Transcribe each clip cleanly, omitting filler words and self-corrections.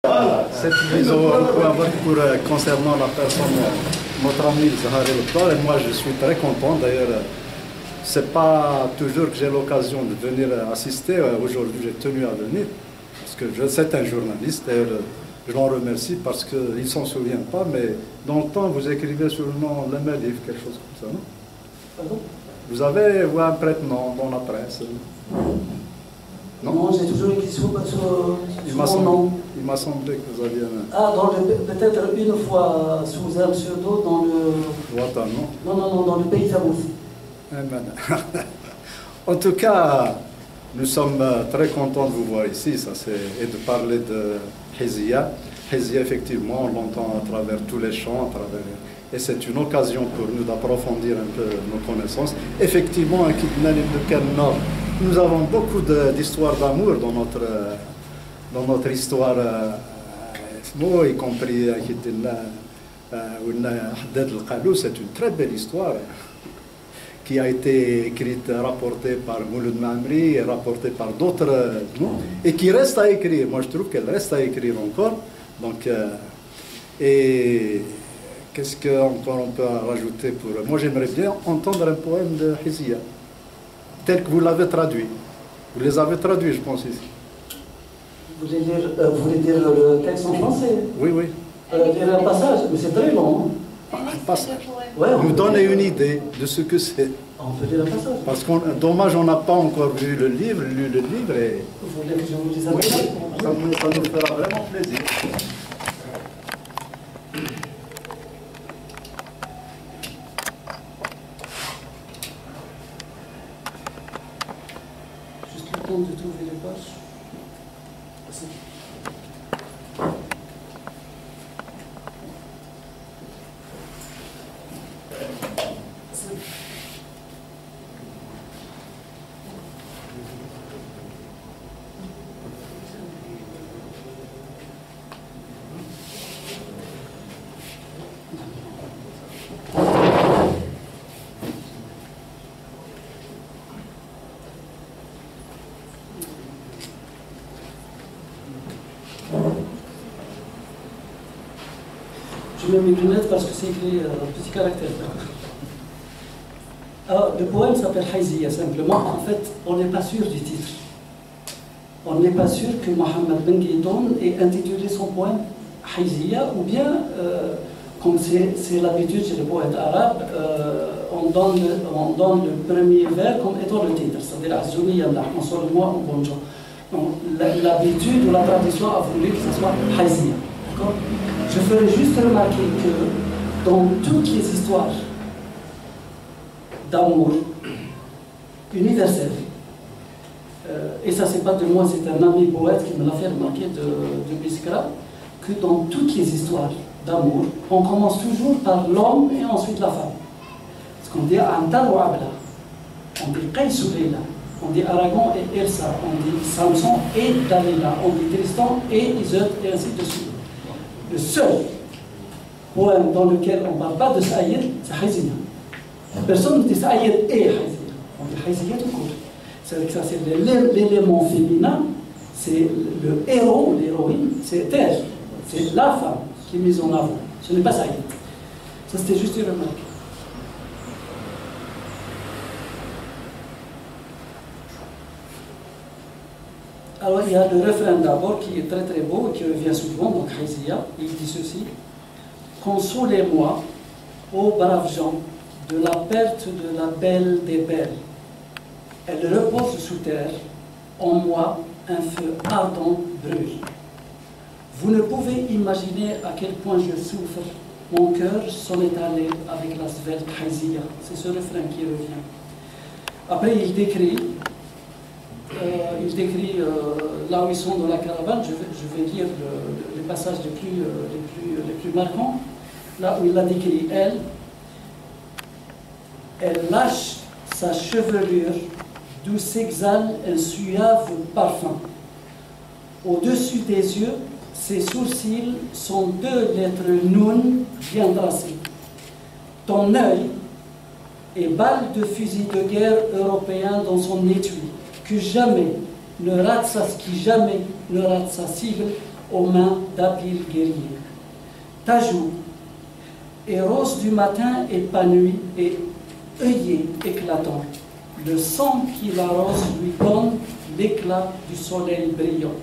Voilà, cette mise au point concernant la personne, notre ami Zahari Loptar, et moi je suis très content. D'ailleurs, c'est pas toujours que j'ai l'occasion de venir assister. Aujourd'hui, j'ai tenu à venir, parce que c'est un journaliste. D'ailleurs, je l'en remercie parce qu'il ne s'en souvient pas, mais dans le temps, vous écrivez sur le nom Lemelif, quelque chose comme ça, non? Pardon? Vous avez un prête-nom dans la presse? Non, j'ai toujours écrit sur mon nom. Il m'a semblé que vous aviez un... Ah, peut-être une fois sous un pseudo dans le... Ouattara, non? Non, dans le pays Tabouz. En tout cas, nous sommes très contents de vous voir ici et de parler de Hizia. Hizia, effectivement, on l'entend à travers tous les chants, et c'est une occasion pour nous d'approfondir un peu nos connaissances. Effectivement, à Kidnan ibn Nord, nous avons beaucoup d'histoires d'amour dans notre histoire, y compris à Kidnan Haddad al-Qalou. C'est une très belle histoire qui a été écrite, rapportée par Mouloud Mamri, et rapportée par d'autres, et qui reste à écrire. Moi, je trouve qu'elle reste à écrire encore. Donc, et qu'est-ce qu'on peut rajouter pour... Moi, j'aimerais bien entendre un poème de Hizia, tel que vous l'avez traduit. Vous les avez traduits, je pense, ici. Vous voulez dire le texte en français? Oui, oui. Lire un passage, mais c'est très long. Un passage. Ouais, nous donner une idée de ce que c'est. On peut lire un passage. Parce qu'on, dommage, on n'a pas encore lu le livre et... Vous voulez que je vous dise un Oui, passage? ça nous fera vraiment plaisir. Juste le temps de trouver les pages. Je mets mes lunettes parce que c'est écrit en petit caractère. Alors, le poème s'appelle Hizia simplement. En fait, on n'est pas sûr du titre. On n'est pas sûr que Mohammed Ben Guidoun ait intitulé son poème Hizia, ou bien, comme c'est l'habitude chez les poètes arabes, on donne le premier vers comme étant le titre, c'est-à-dire Azzouni Yallah, on sort le moi en bon genre. Donc, l'habitude ou la tradition a voulu que ce soit Hizia. D'accord? Je ferai juste remarquer que dans toutes les histoires d'amour universelles, et ça c'est pas de moi, c'est un ami poète qui me l'a fait remarquer de Biskra, que dans toutes les histoires d'amour, on commence toujours par l'homme et ensuite la femme. Parce qu'on dit Antar ou Abla, on dit Qays ou Leila, on dit Aragon et Elsa, on dit Samson et Dalila, on dit Tristan et Iseut, et ainsi de suite. Le seul poème dans lequel on ne parle pas de Saïd, c'est Hizia. Personne ne dit Saïd et Hizia. On dit Hizia tout court. C'est que ça, c'est l'élément féminin, c'est le héros, l'héroïne, c'est elle, c'est la femme qui est mise en avant. Ce n'est pas Saïd. Ça, c'était juste une remarque. Alors il y a le refrain d'abord qui est très très beau et qui revient souvent, donc Hizia, il dit ceci: consolez-moi, ô braves gens, de la perte de la belle des belles. Elle repose sous terre, en moi un feu ardent brûle. Vous ne pouvez imaginer à quel point je souffre, mon cœur s'en est allé avec la svelte Hizia. C'est ce refrain qui revient. Après il décrit là où ils sont dans la caravane. Je vais lire les passages les plus marquants. Là où il a décrit elle lâche sa chevelure d'où s'exhale un suave parfum. Au-dessus des yeux, ses sourcils sont 2 lettres Noun bien tracées. Ton œil est balle de fusil de guerre européen dans son étui, qui jamais ne rate sa cible, aux mains d'habiles guerriers. Ta joue est rose du matin épanoui et œillet éclatant. Le sang qui l'arrose lui donne l'éclat du soleil brillant.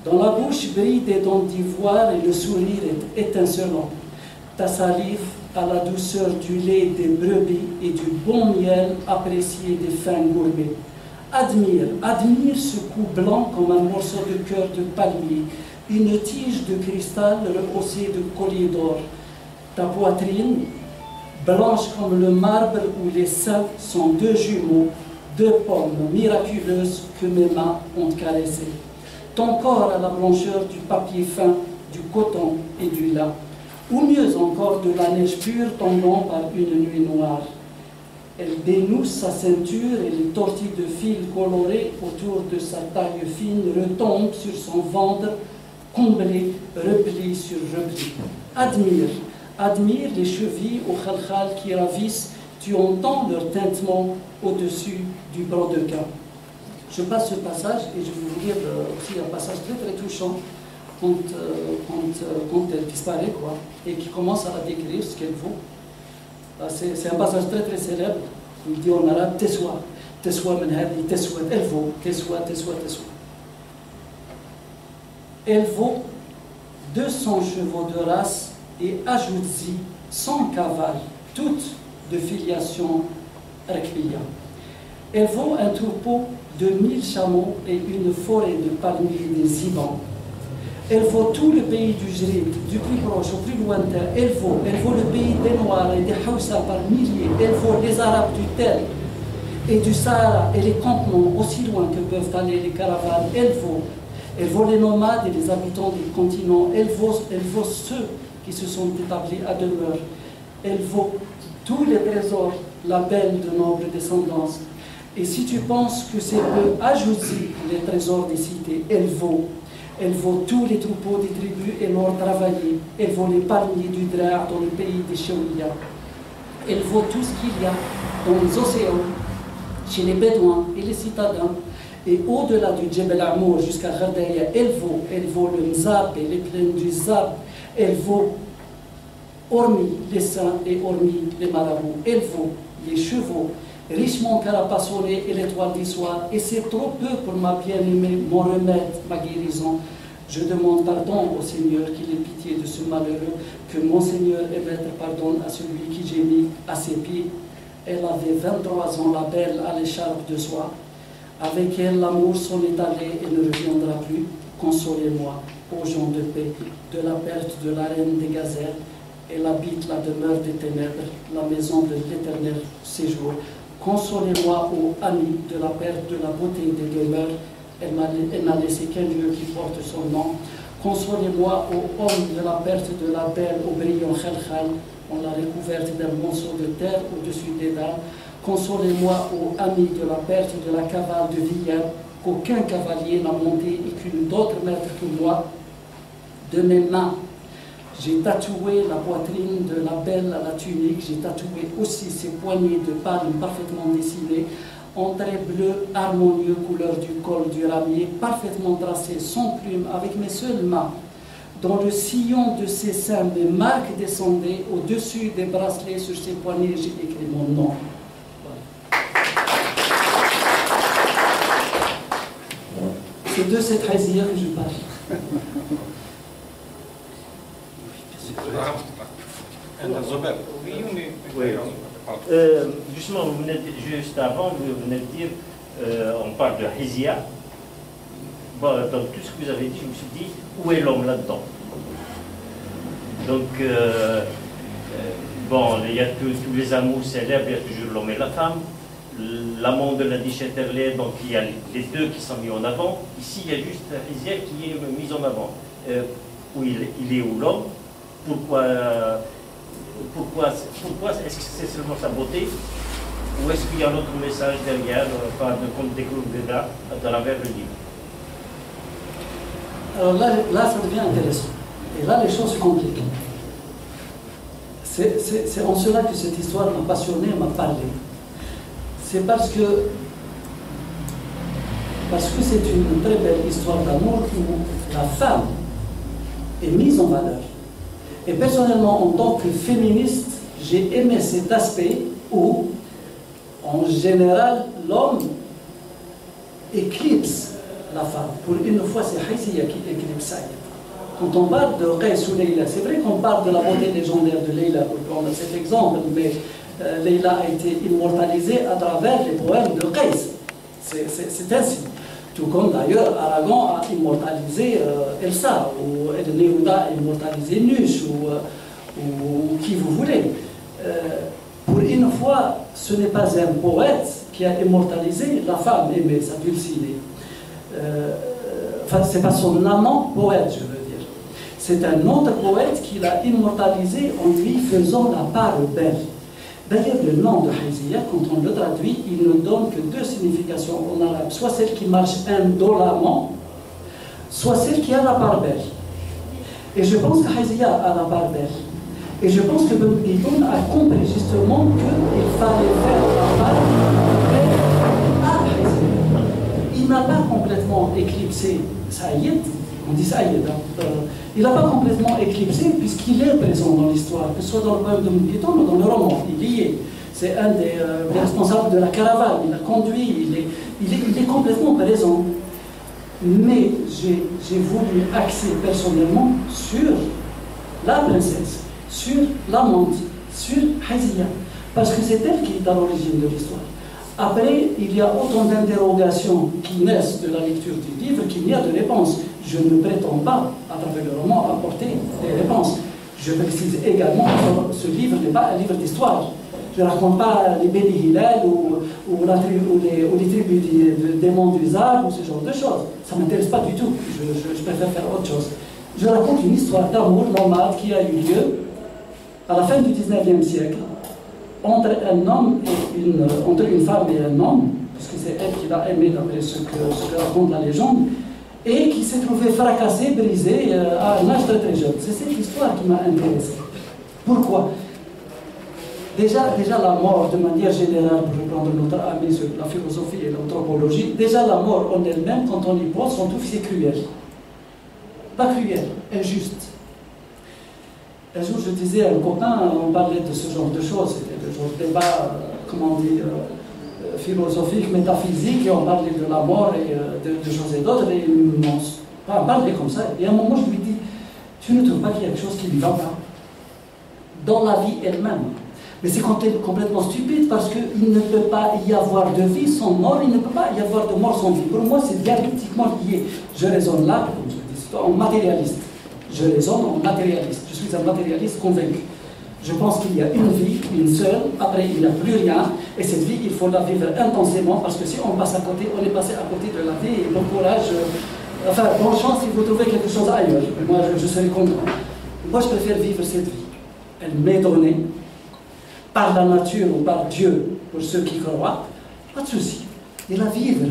Dans la bouche brillent des dents d'ivoire et le sourire est étincelant. Ta salive a la douceur du lait des brebis et du bon miel apprécié des fins gourmets. Admire, admire ce cou blanc comme un morceau de cœur de palmier, une tige de cristal rehaussée de colliers d'or. Ta poitrine, blanche comme le marbre où les seins sont deux jumeaux, deux pommes miraculeuses que mes mains ont caressées. Ton corps a la blancheur du papier fin, du coton et du lin, ou mieux encore de la neige pure tombant par une nuit noire. Elle dénoue sa ceinture et les tortilles de fil colorées autour de sa taille fine retombent sur son ventre comblé, repli sur repli. Admire, admire les chevilles au khalkhal qui ravissent, tu entends leur tintement au-dessus du brodequin. Je passe ce passage et je vais vous lire aussi un passage très très touchant quand elle disparaît, quoi, et qui commence à la décrire ce qu'elle vaut. C'est un passage très très célèbre. Il dit en arabe Teswa, Teswa menhadi, Teswa, elle vaut, Teswa, Teswa, Teswa. Elle vaut 200 chevaux de race et ajoute-y 100 cavales, toutes de filiation rakbiya. Elle vaut un troupeau de 1000 chameaux et une forêt de palmiers des Zibans. Elle vaut tout le pays du Jrid, du plus proche au plus lointain. Elle vaut le pays des Noirs et des Hausa par milliers. Elle vaut les Arabes du Tel et du Sahara et les campements aussi loin que peuvent aller les caravanes. Elle vaut les nomades et les habitants des continents. Elle vaut ceux qui se sont établis à demeure. Elle vaut tous les trésors, la belle de noble descendance. Et si tu penses que c'est peu, ajoute-y les trésors des cités. Elle vaut tous les troupeaux des tribus et l'or travaillé. Elle vaut les palmiers du Drar dans le pays des Shawiya. Elle vaut tout ce qu'il y a dans les océans, chez les Bédouins et les citadins. Et au-delà du Djebel Amour jusqu'à Ghardaya, elle vaut le Mzab et les plaines du Zab. Elle vaut, hormis les saints et hormis les marabouts, elle vaut les chevaux richement carapassonnés et l'étoile du soir. Et c'est trop peu pour ma bien-aimée, mon remède, ma guérison. Je demande pardon au Seigneur qu'il ait pitié de ce malheureux, que mon Seigneur et Maître pardonne à celui qui j'ai mis à ses pieds. Elle avait 23 ans, la belle à l'écharpe de soie. Avec elle, l'amour s'en est allé et ne reviendra plus. Consolez-moi, ô gens de paix, de la perte de la reine des gazelles. Elle habite la demeure des ténèbres, la maison de l'éternel séjour. Consolez-moi, ô amis, de la perte de la beauté des demeures. Elle n'a laissé qu'un lieu qui porte son nom. Consolez-moi, ô homme, de la perte de la belle au brillant khalkhal. On l'a recouverte d'un monceau de terre au-dessus des dalles. Consolez-moi, ô amis, de la perte de la cavale de Villers, qu'aucun cavalier n'a monté et qu'une d'autre maître que moi. De mes mains, j'ai tatoué la poitrine de la belle à la tunique, j'ai tatoué aussi ses poignées de palmes parfaitement dessinées, en traits bleus harmonieux, couleur du col du ramier, parfaitement tracés, sans plume, avec mes seules mains. Dans le sillon de ses seins, mes marques descendaient, au-dessus des bracelets, sur ses poignets, j'ai écrit mon nom. C'est de cette Hazia que je parle. Oui. Justement, juste avant, vous venez de dire, on parle de Hazia. Bon, dans tout ce que vous avez dit, je me suis dit, où est l'homme là-dedans? Donc, bon, il y a tous les amours célèbres, il y a toujours l'homme et la femme. L'amant de la Dichéterlé, donc il y a les deux qui sont mis en avant. Ici, il y a juste Hazia qui est mise en avant. Où il est où l'homme? Pourquoi est-ce que c'est seulement sa beauté? Ou est-ce qu'il y a un autre message derrière, qu'on découvrira à travers le livre? Alors là, ça devient intéressant. Et là, les choses se compliquent. C'est en cela que cette histoire m'a passionné, m'a parlé. C'est parce que parce que c'est une très belle histoire d'amour où la femme est mise en valeur. Et personnellement, en tant que féministe, j'ai aimé cet aspect où, en général, l'homme éclipse la femme. Pour une fois, c'est Haïsia qui éclipse Saïd. Quand on parle de Qais ou Leïla, c'est vrai qu'on parle de la beauté légendaire de Leïla, on a cet exemple, mais Leïla a été immortalisée à travers les poèmes de Qais. C'est ainsi. Tout comme d'ailleurs Aragon a immortalisé Elsa, ou Neruda a immortalisé Nush, ou qui vous voulez. Pour une fois, ce n'est pas un poète qui a immortalisé la femme aimée, sa dulcinée. Enfin, ce n'est pas son amant poète, je veux dire. C'est un autre poète qui l'a immortalisé en lui faisant la part belle. D'ailleurs, le nom de Haïsia, quand on le traduit, il ne donne que deux significations en arabe. Soit celle qui marche indolemment, soit celle qui a la part belle. Et je pense que Haïsia a la part belle. Et je pense que Ben Guitoun a compris justement qu'il fallait faire la part belle à Haïsia. Il n'a pas complètement éclipsé Saïd, on dit Saïd, il n'a pas complètement éclipsé puisqu'il est présent dans l'histoire, que ce soit dans le poème de Ben Guitoun ou dans le roman, il y est. C'est un des responsables de la caravane, il a conduit, il est complètement présent. Mais j'ai voulu axer personnellement sur la princesse, sur l'amante, sur Haïsia, parce que c'est elle qui est à l'origine de l'histoire. Après, il y a autant d'interrogations qui naissent de la lecture du livre qu'il n'y a de réponses. Je ne prétends pas, à travers le roman, apporter des réponses. Je précise également que ce livre n'est pas un livre d'histoire. Je ne raconte pas les Beni Hillel ou les tribus des monts du Zab ou ce genre de choses. Ça ne m'intéresse pas du tout. Je préfère faire autre chose. Je raconte une histoire d'amour nomade qui a eu lieu à la fin du 19e siècle entre entre une femme et un homme, parce que c'est elle qui l'a aimé d'après ce que raconte la légende, et qui s'est trouvé fracassé, brisé à un âge très très jeune. C'est cette histoire qui m'a intéressé. Pourquoi? Déjà la mort, de manière générale, pour reprendre notre ami sur la philosophie et l'anthropologie, déjà la mort en elle-même, quand on y pense, on trouve que c'est cruel. Pas cruel, injuste. Un jour, je disais à un copain, on parlait de ce genre de choses, c'était le genre de débat, comment on dit, philosophique, métaphysique, et on parlait de la mort et de choses et d'autres, et on parlait comme ça. Et à un moment, je lui dis, tu ne trouves pas qu'il y a quelque chose qui ne va pas dans la vie elle-même? Mais c'est complètement stupide parce qu'il ne peut pas y avoir de vie sans mort, il ne peut pas y avoir de mort sans vie. Pour moi, c'est dialectiquement lié. Je raisonne là, comme je dis, en matérialiste. Je raisonne en matérialiste. Je suis un matérialiste convaincu. Je pense qu'il y a une vie, une seule, après il n'y a plus rien, et cette vie, il faut la vivre intensément, parce que si on passe à côté, on est passé à côté de la vie, et bon courage, enfin, bonne chance si vous trouvez quelque chose ailleurs. Moi, je serai content. Moi, je préfère vivre cette vie. Elle m'est donnée, par la nature ou par Dieu, pour ceux qui croient, pas de souci. Et la vivre,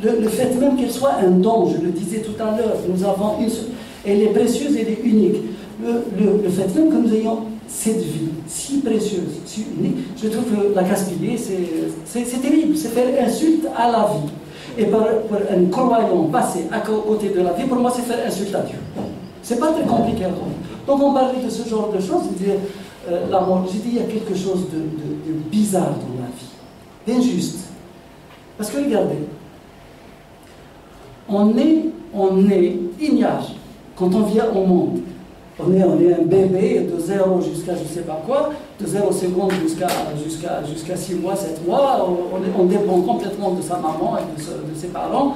le fait même qu'elle soit un don, je le disais tout à l'heure, nous avons une seule, elle est précieuse, elle est unique. Le fait même que nous ayons cette vie si précieuse, si unique, je trouve que la gaspiller, c'est terrible, c'est faire insulte à la vie. Et pour un croyant passer à côté de la vie, pour moi, c'est faire insulte à Dieu. C'est pas très compliqué à comprendre. Donc on parlait de ce genre de choses, la mort. J'ai dit, il y a quelque chose de bizarre dans la vie, d'injuste. Parce que regardez, on est ignare quand on vient au monde. On est un bébé de 0 jusqu'à je ne sais pas quoi, de 0 secondes jusqu'à 6 mois, 7 mois. On dépend complètement de sa maman et de ses parents.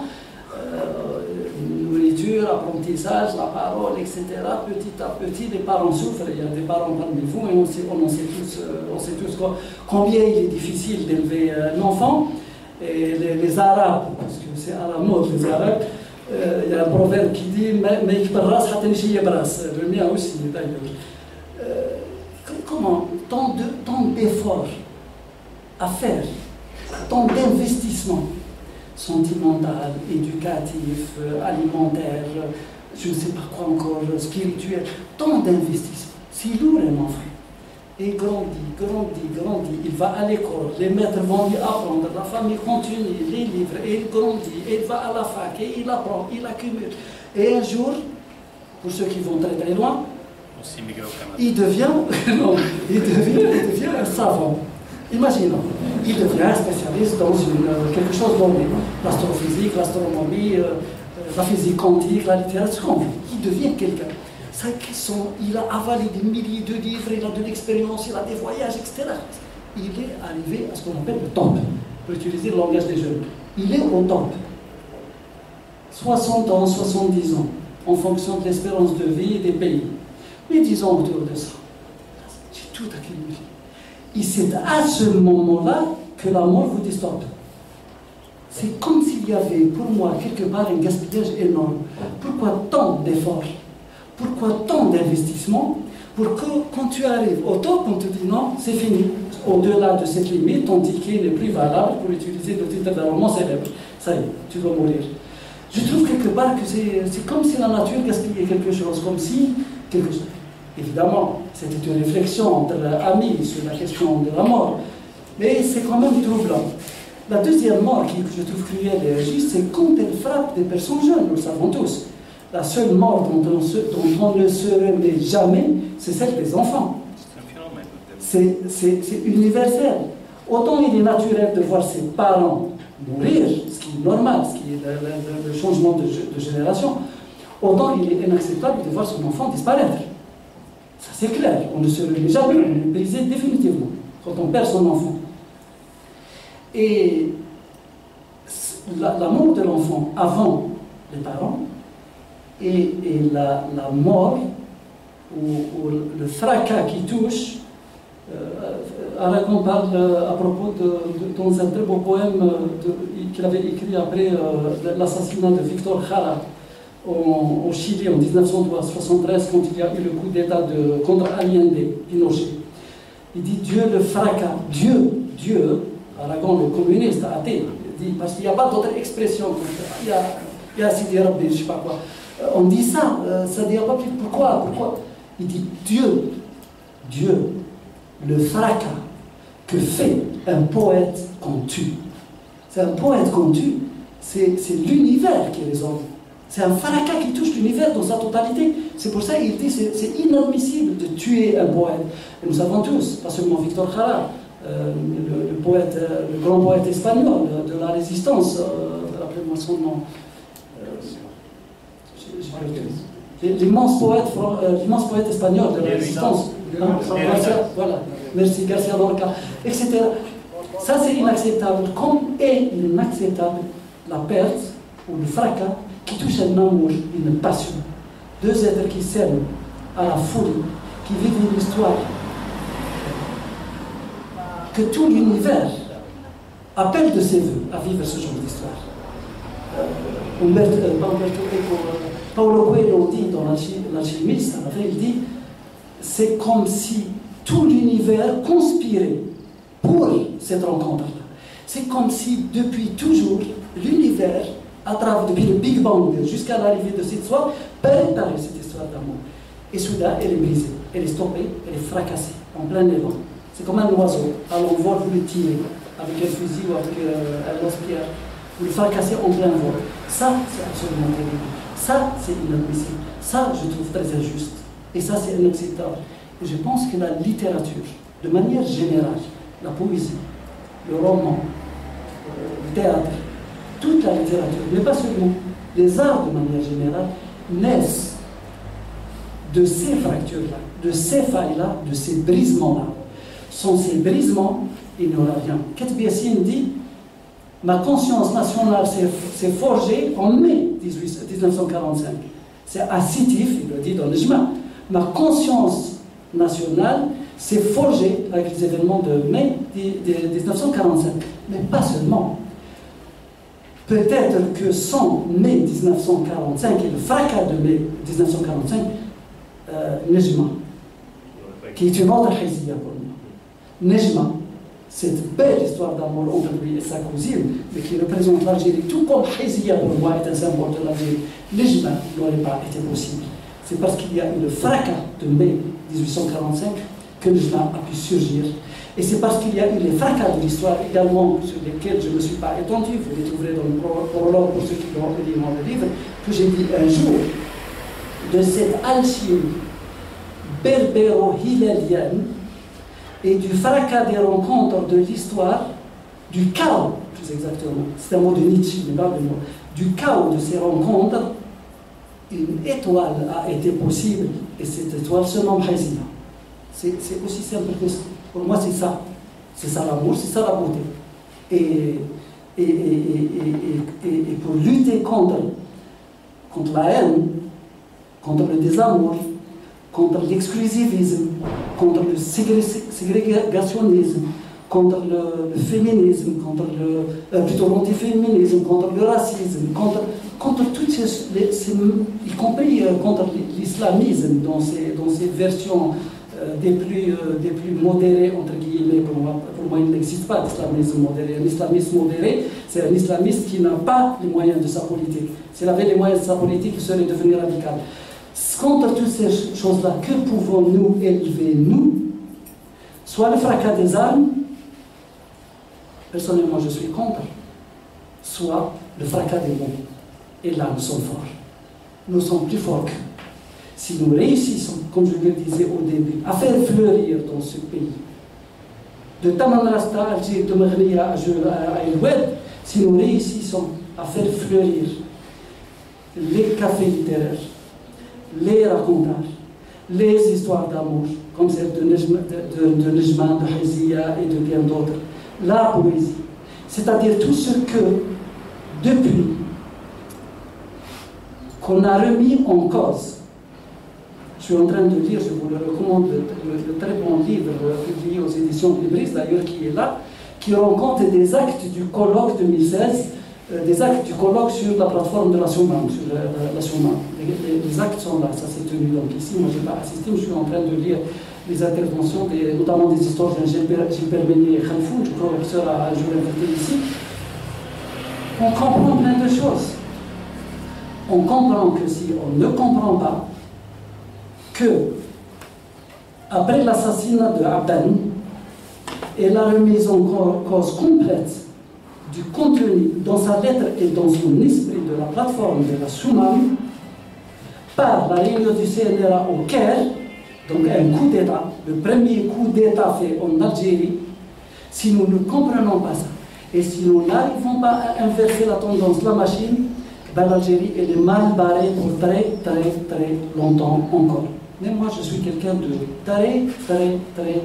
Nourriture, apprentissage, la parole, etc. Petit à petit, les parents souffrent. Il y a des parents parmi vous et on sait tous combien il est difficile d'élever un enfant. Et les Arabes, parce que c'est à la mode, les Arabes, il y a un proverbe qui dit « Mais le mien aussi, d'ailleurs. Comment tant d'efforts à faire, tant d'investissements sentimental, éducatif, alimentaire, je ne sais pas quoi encore, spirituel, tant d'investissements. C'est lourd, mon frère. Et grandit. Il va à l'école, les maîtres vont lui apprendre, la famille continue, les livres, et il grandit, et il va à la fac, et il apprend, il accumule. Et un jour, pour ceux qui vont très loin, il devient un savant. Imaginons, il devient un spécialiste dans quelque chose donné, l'astrophysique, l'astronomie, la physique quantique, la littérature. Il devient quelqu'un. Il a avalé des milliers de livres, il a de l'expérience, il a des voyages, etc. Il est arrivé à ce qu'on appelle le temple, pour utiliser le langage des jeunes. Il est au temple. 60 ans, 70 ans, en fonction de l'espérance de vie et des pays. Mais disons autour de ça. J'ai tout accumulé. Et c'est à ce moment-là que la mort vous dit stop. C'est comme s'il y avait pour moi quelque part un gaspillage énorme. Pourquoi tant d'efforts? Pourquoi tant d'investissements? Pour que quand tu arrives au top, on te dit non, c'est fini. Au-delà de cette limite, ton ticket n'est plus valable pour utiliser le titre d'un roman célèbre. Ça y est, tu dois mourir. Je trouve quelque part que c'est comme si la nature gaspillait quelque chose, comme si quelque chose. Évidemment, c'était une réflexion entre amis sur la question de la mort, mais c'est quand même troublant. La deuxième mort que je trouve cruelle et injuste, c'est quand elle frappe des personnes jeunes, nous le savons tous. La seule mort dont on ne se remet jamais, c'est celle des enfants. C'est universel. Autant il est naturel de voir ses parents mourir, ce qui est normal, ce qui est le changement de génération, autant il est inacceptable de voir son enfant disparaître. Ça c'est clair, on ne se remet jamais, on est brisé définitivement quand on perd son enfant. Et la mort de l'enfant avant les parents et la mort ou le fracas qui touche, Aragon parle à propos dans un très beau poème qu'il avait écrit après l'assassinat de Victor Jara au Chili en 1973, quand il y a eu le coup d'État contre Allende, Pinochet. Il dit Dieu le fracas, Dieu, Aragon le communiste athée, dit, parce qu'il n'y a pas d'autre expression, il y a Sidi Rabbi, je ne sais pas quoi. On dit ça, ça ne dit pas plus. Pourquoi? Il dit Dieu, le fracas que fait un poète qu'on tue. C'est un poète qu'on tue, c'est l'univers qui résonne. C'est un fracas qui touche l'univers dans sa totalité. C'est pour ça qu'il dit c'est inadmissible de tuer un poète. Et nous savons tous, pas seulement Victor Jara, le grand poète espagnol de la résistance, rappelez-moi son nom. L'immense poète espagnol de la résistance. Voilà. Merci, Garcia Lorca, etc. Ça, c'est inacceptable. Comme est inacceptable la perte ou le fracas qui touche un amour, une passion. Deux êtres qui s'aiment à la folie, qui vivent une histoire que tout l'univers appelle de ses voeux à vivre ce genre d'histoire. Paulo Coelho dit dans l'Alchimiste, il dit c'est comme si tout l'univers conspirait pour cette rencontre-là. C'est comme si depuis toujours l'univers, depuis le Big Bang jusqu'à l'arrivée de cette histoire, préparait cette histoire d'amour. Et soudain, elle est brisée, elle est stoppée, elle est fracassée en plein élan. C'est comme un oiseau, à l'envol, vous le tirez avec un fusil ou avec un lance-pierre, vous le fracassez en plein vol. Ça, c'est absolument terrible. Ça, c'est inadmissible. Ça, je trouve très injuste. Et ça, c'est inacceptable. Et je pense que la littérature, de manière générale, la poésie, le roman, le théâtre, toute la littérature, mais pas seulement, les arts de manière générale, naissent de ces fractures-là, de ces failles-là, de ces brisements-là. Sans ces brisements, il n'y aura rien. Katb Yassine dit « Ma conscience nationale s'est forgée en mai 1945. » C'est ascitif, il le dit dans le Jma. « Ma conscience nationale s'est forgée avec les événements de mai 1945. » Mais pas seulement. Peut-être que sans mai 1945 et le fracas de mai 1945, Nejma, qui est une autre Hizia pour moi. Nejma, cette belle histoire d'amour entre lui et sa cousine, mais qui représente l'Algérie, tout comme Hizia pour moi est un symbole de l'Algérie, Nejma n'aurait pas été possible. C'est parce qu'il y a eu le fracas de mai 1845 que l'islam a pu surgir. Et c'est parce qu'il y a eu les fracas de l'histoire également, sur lesquels je ne me suis pas étendu, vous les trouverez dans le prologue pour ceux qui l'ont lu dans le livre, que j'ai dit un jour de cette alchimie berbéro-hilalienne et du fracas des rencontres de l'histoire, du chaos, plus exactement, c'est un mot de Nietzsche, mais pas de mot, du chaos de ces rencontres, une étoile a été possible, et cette étoile se nomme Haïsia. C'est aussi simple que ça. Pour moi, c'est ça. C'est ça l'amour, c'est ça la beauté. Et pour lutter contre la haine, contre le désamour, contre l'exclusivisme, contre le ségrégationnisme, contre le féminisme, plutôt l'antiféminisme, contre le racisme, contre toutes ces y compris contre l'islamisme dans ses versions des plus modérés, entre guillemets. Pour moi il n'existe pas d'islamisme modéré. Un islamiste modéré, c'est un islamiste qui n'a pas les moyens de sa politique. S'il avait les moyens de sa politique, il serait devenu radical. Contre toutes ces choses-là, que pouvons-nous élever, nous? Soit le fracas des armes, personnellement je suis contre, soit le fracas des mots. Et là, nous sommes forts. Nous sommes plus forts qu'eux. Si nous réussissons, comme je le disais au début, à faire fleurir dans ce pays, de Tamanrasta à Alger, de Maghria à El-Oued, si nous réussissons à faire fleurir les cafés littéraires, les racontages, les histoires d'amour, comme celle de Nejman, de Haïsia et de bien d'autres, la poésie, c'est-à-dire tout ce que, depuis qu'on a remis en cause. Je suis en train de lire, je vous le recommande, le très bon livre publié aux éditions Libris, d'ailleurs, qui est là, qui rend compte des actes du colloque 2016, des actes du colloque sur la plateforme de la Soumam, sur la Soumam. Les actes sont là, ça s'est tenu donc ici. Moi, je n'ai pas assisté, mais je suis en train de lire les interventions, notamment des historiens Gilbert Beignet et Khalfoun, je crois que sera un jour invité ici. On comprend plein de choses. On comprend que si on ne comprend pas que, après l'assassinat de Abdan et la remise en cause complète du contenu dans sa lettre et dans son esprit de la plateforme de la Soumam, par la réunion du CNRA au Caire, donc un coup d'État, le premier coup d'État fait en Algérie, si nous ne comprenons pas ça, et si nous n'arrivons pas à inverser la tendance de la machine, ben l'Algérie elle est mal barrée pour très très très longtemps encore. Mais moi je suis quelqu'un de très très très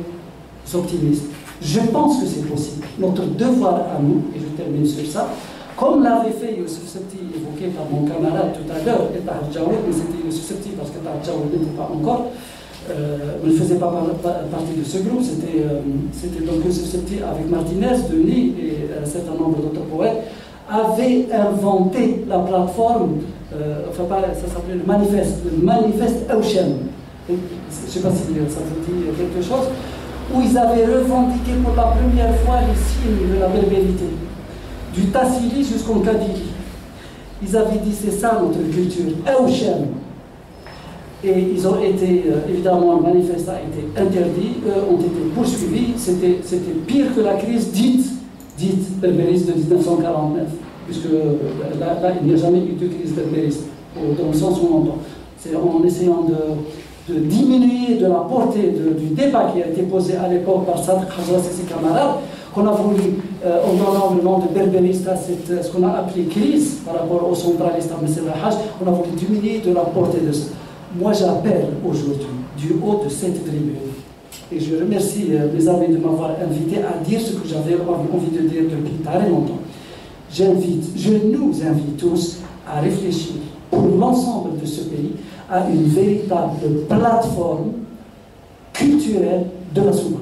optimiste. Je pense que c'est possible. Notre devoir à nous, et je termine sur ça, comme l'avait fait Youssef Septi, évoqué par mon camarade tout à l'heure, et Tahar Djaoud, mais c'était Youssef Septi parce que Tahar Djaoud n'était pas encore, ne faisait pas partie de ce groupe, c'était donc Youssef Septi avec Martinez, Denis et un certain nombre d'autres poètes, avait inventé la plateforme, ça s'appelait le manifeste Auchem. Je ne sais pas si ça vous dit quelque chose, où ils avaient revendiqué pour la première fois les signes de la berbérité, du Tassili jusqu'au Kadiri. Ils avaient dit c'est ça notre culture, Auchem. Et ils ont été, évidemment, le manifeste a été interdit, ont été poursuivis, c'était pire que la crise dite berbériste de 1949, puisque là il n'y a jamais eu de crise berbériste, dans le sens où on entend. C'est en essayant de diminuer de la portée du débat qui a été posé à l'époque par Sadr Khazras et ses camarades, qu'on a voulu, en donnant le nom de berbériste à ce qu'on a appelé crise par rapport aux centralistes à Messel Haj, on a voulu diminuer de la portée de ça. Moi j'appelle aujourd'hui, du haut de cette tribune, et je remercie mes amis de m'avoir invité à dire ce que j'avais envie de dire depuis très longtemps. Je nous invite tous à réfléchir pour l'ensemble de ce pays à une véritable plateforme culturelle de la Soumam.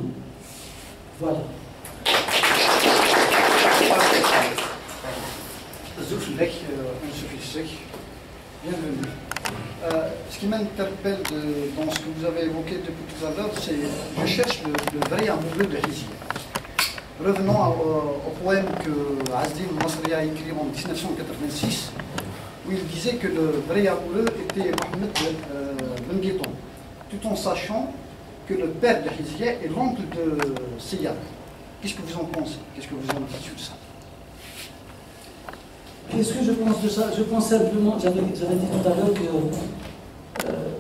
Voilà. Bienvenue. Ce qui m'interpelle dans ce que vous avez évoqué depuis tout à l'heure, c'est que je cherche le vrai amoureux de Haïsia. Revenons au poème que Azdin Nasri a écrit en 1986, où il disait que le vrai amoureux était Mohamed Ben Guéton, tout en sachant que le père de Hizia est l'oncle de Siyad. Qu'est-ce que vous en pensez? Qu'est-ce que vous en dites sur ça? Qu'est-ce que je pense de ça? Je pense simplement, j'avais dit tout à l'heure que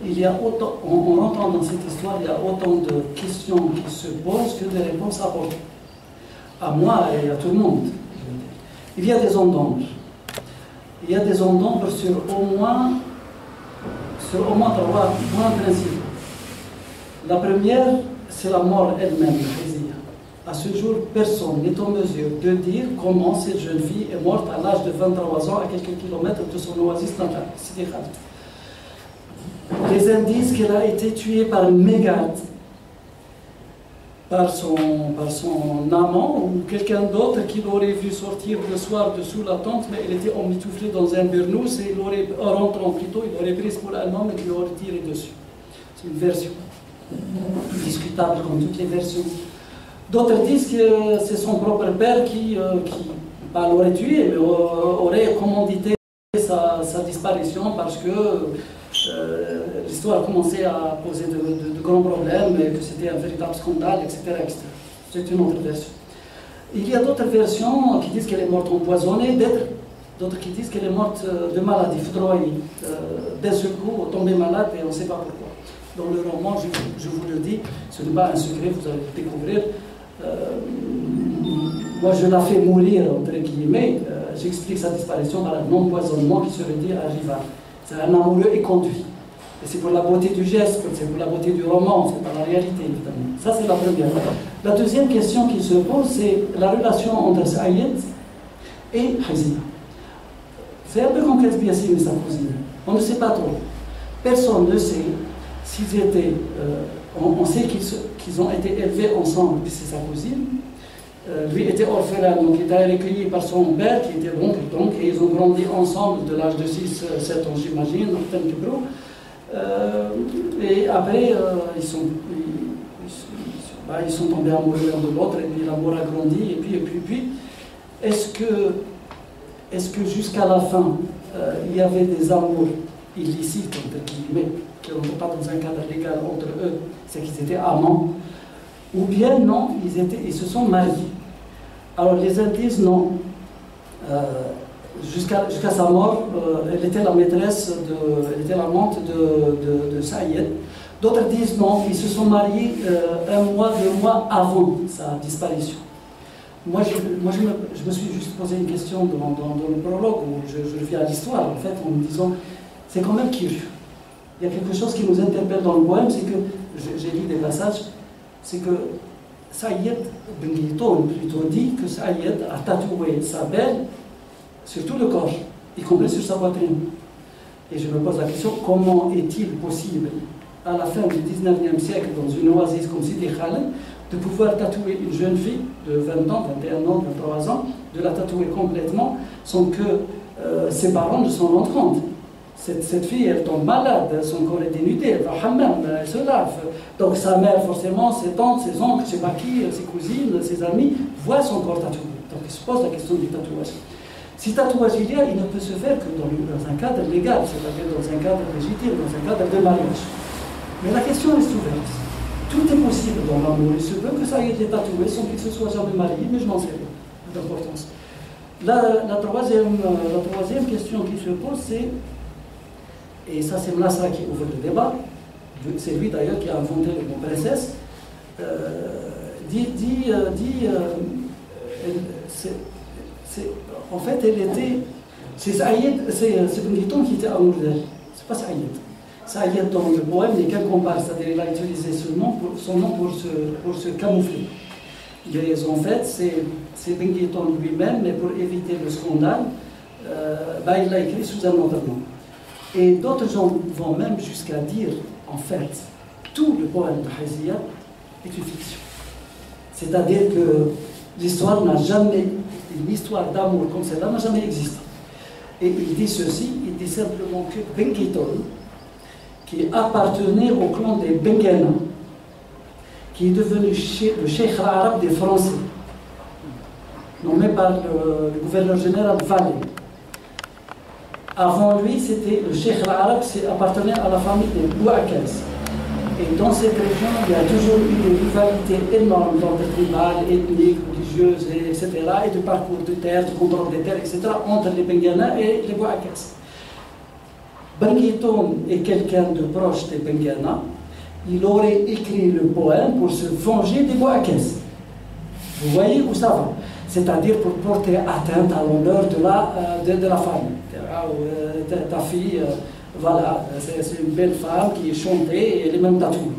il y a autant, en rentrant dans cette histoire, il y a autant de questions qui se posent que de réponses apportées. À moi et à tout le monde. Il y a des ondes d'ombre. Il y a des ondes d'ombre sur au moins trois points principaux. La première, c'est la mort elle-même de Hizia. À ce jour, personne n'est en mesure de dire comment cette jeune fille est morte à l'âge de 23 ans, à quelques kilomètres de son oasis natale, Sidi Khaled. Les indices qu'elle a été tuée par Mégate, par son amant ou quelqu'un d'autre qui l'aurait vu sortir le soir dessous la tente, mais elle était emmitouflée dans un burnous et il aurait, rentrant plutôt, il aurait pris pour l'allemand et lui aurait tiré dessus. C'est une version discutable comme toutes les versions. D'autres disent que c'est son propre père qui pas l'aurait tué, mais aurait commandité sa disparition parce que l'histoire a commencé à poser de grands problèmes et que c'était un véritable scandale, etc. etc. C'est une autre version. Il y a d'autres versions qui disent qu'elle est morte empoisonnée, d'autres qui disent qu'elle est morte de maladie foudroyée, d'un seul coup, tombée malade et on ne sait pas pourquoi. Dans le roman, je vous le dis, ce n'est pas un secret, vous allez le découvrir. Moi, je la fais mourir, entre guillemets. J'explique sa disparition par un empoisonnement qui serait dit à rival. C'est un amoureux et conduit. Et c'est pour la beauté du geste, c'est pour la beauté du roman, c'est pas la réalité, évidemment. Ça, c'est la première. La deuxième question qui se pose, c'est la relation entre Saïd et Hizia. C'est un peu comme Kasbi Yassine et sa cousine. On ne sait pas trop. Personne ne sait s'ils étaient... on sait qu'ils ont été élevés ensemble, puis c'est sa cousine. Lui était orphelin, donc il était recueilli par son père, qui était l'oncle, donc, et ils ont grandi ensemble de l'âge de 6-7 ans, j'imagine, et après, ils sont tombés amoureux l'un de l'autre, et puis l'amour a grandi, et puis, est-ce que jusqu'à la fin, il y avait des amours illicites, entre guillemets, qui ne rentrent pas dans un cadre légal entre eux, c'est qu'ils étaient amants, ou bien non, ils se sont mariés. Alors les indices, non. Jusqu'à sa mort, elle était la maîtresse, elle était l'amante de Saïd. D'autres disent non, ils se sont mariés 1 mois, 2 mois avant sa disparition. Moi, je me suis juste posé une question dans le prologue, où je reviens à l'histoire, en fait, en me disant, c'est quand même curieux. Il y a quelque chose qui nous interpelle dans le poème, c'est que, j'ai lu des passages, c'est que Saïd Ben Ghiton plutôt dit que Saïd a tatoué sa belle sur tout le corps, y compris sur sa poitrine. Et je me pose la question, comment est-il possible, à la fin du 19e siècle, dans une oasis comme Sidi Khaled, de pouvoir tatouer une jeune fille de 20 ans, 21 ans, 23 ans, de la tatouer complètement, sans que ses parents ne s'en rendent compte. Cette fille, elle tombe malade, son corps est dénudé, elle va au hammam, elle se lave. Donc sa mère, forcément, ses tantes, ses oncles, je ne sais pas qui, ses cousines, ses amis, voient son corps tatoué. Donc il se pose la question du tatouage. Si tatouage il y a, il ne peut se faire que dans un cadre légal, c'est-à-dire dans un cadre légitime, dans un cadre de mariage. Mais la question reste ouverte. Tout est possible dans l'amour. Il se peut que ça ait été tatoué sans qu'il se soit jamais marié, mais je n'en sais pas d'importance. La troisième question qui se pose, c'est, et ça c'est Mnasra qui ouvre le débat, c'est lui d'ailleurs qui a inventé le mot princesse, en fait elle était, c'est Saïd, c'est Ben Ghiton qui était amoureux d'elle, c'est pas Saïd. Saïd dans le poème n'est qu'un comparse, c'est-à-dire il a utilisé son nom pour se camoufler. Mais en fait c'est Ben Ghiton lui-même, mais pour éviter le scandale, il l'a écrit sous un autre nom. Et d'autres gens vont même jusqu'à dire, en fait, tout le poème de Hizia est une fiction. C'est-à-dire que l'histoire n'a jamais, une histoire d'amour comme celle-là n'a jamais existé. Et il dit ceci, il dit simplement que Ben Ghiton, qui appartenait au clan des Bengana, qui est devenu le cheikh arabe des Français, nommé par le gouverneur général Vallée. Avant lui, c'était le cheikh arabe qui appartenait à la famille des Bouakaz. Et dans cette région, il y a toujours eu des rivalités énormes d'ordre tribal, ethnique, religieuse, etc., et de parcours de terre, de contrôle des terres, etc., entre les Bengana et les Bouakas. Banguitoun est quelqu'un de proche des Bengana. Il aurait écrit le poème pour se venger des Bouakas. Vous voyez où ça va? C'est-à-dire pour porter atteinte à l'honneur de la femme. Ta fille, voilà, c'est une belle femme qui est chantée et elle est même tatouée.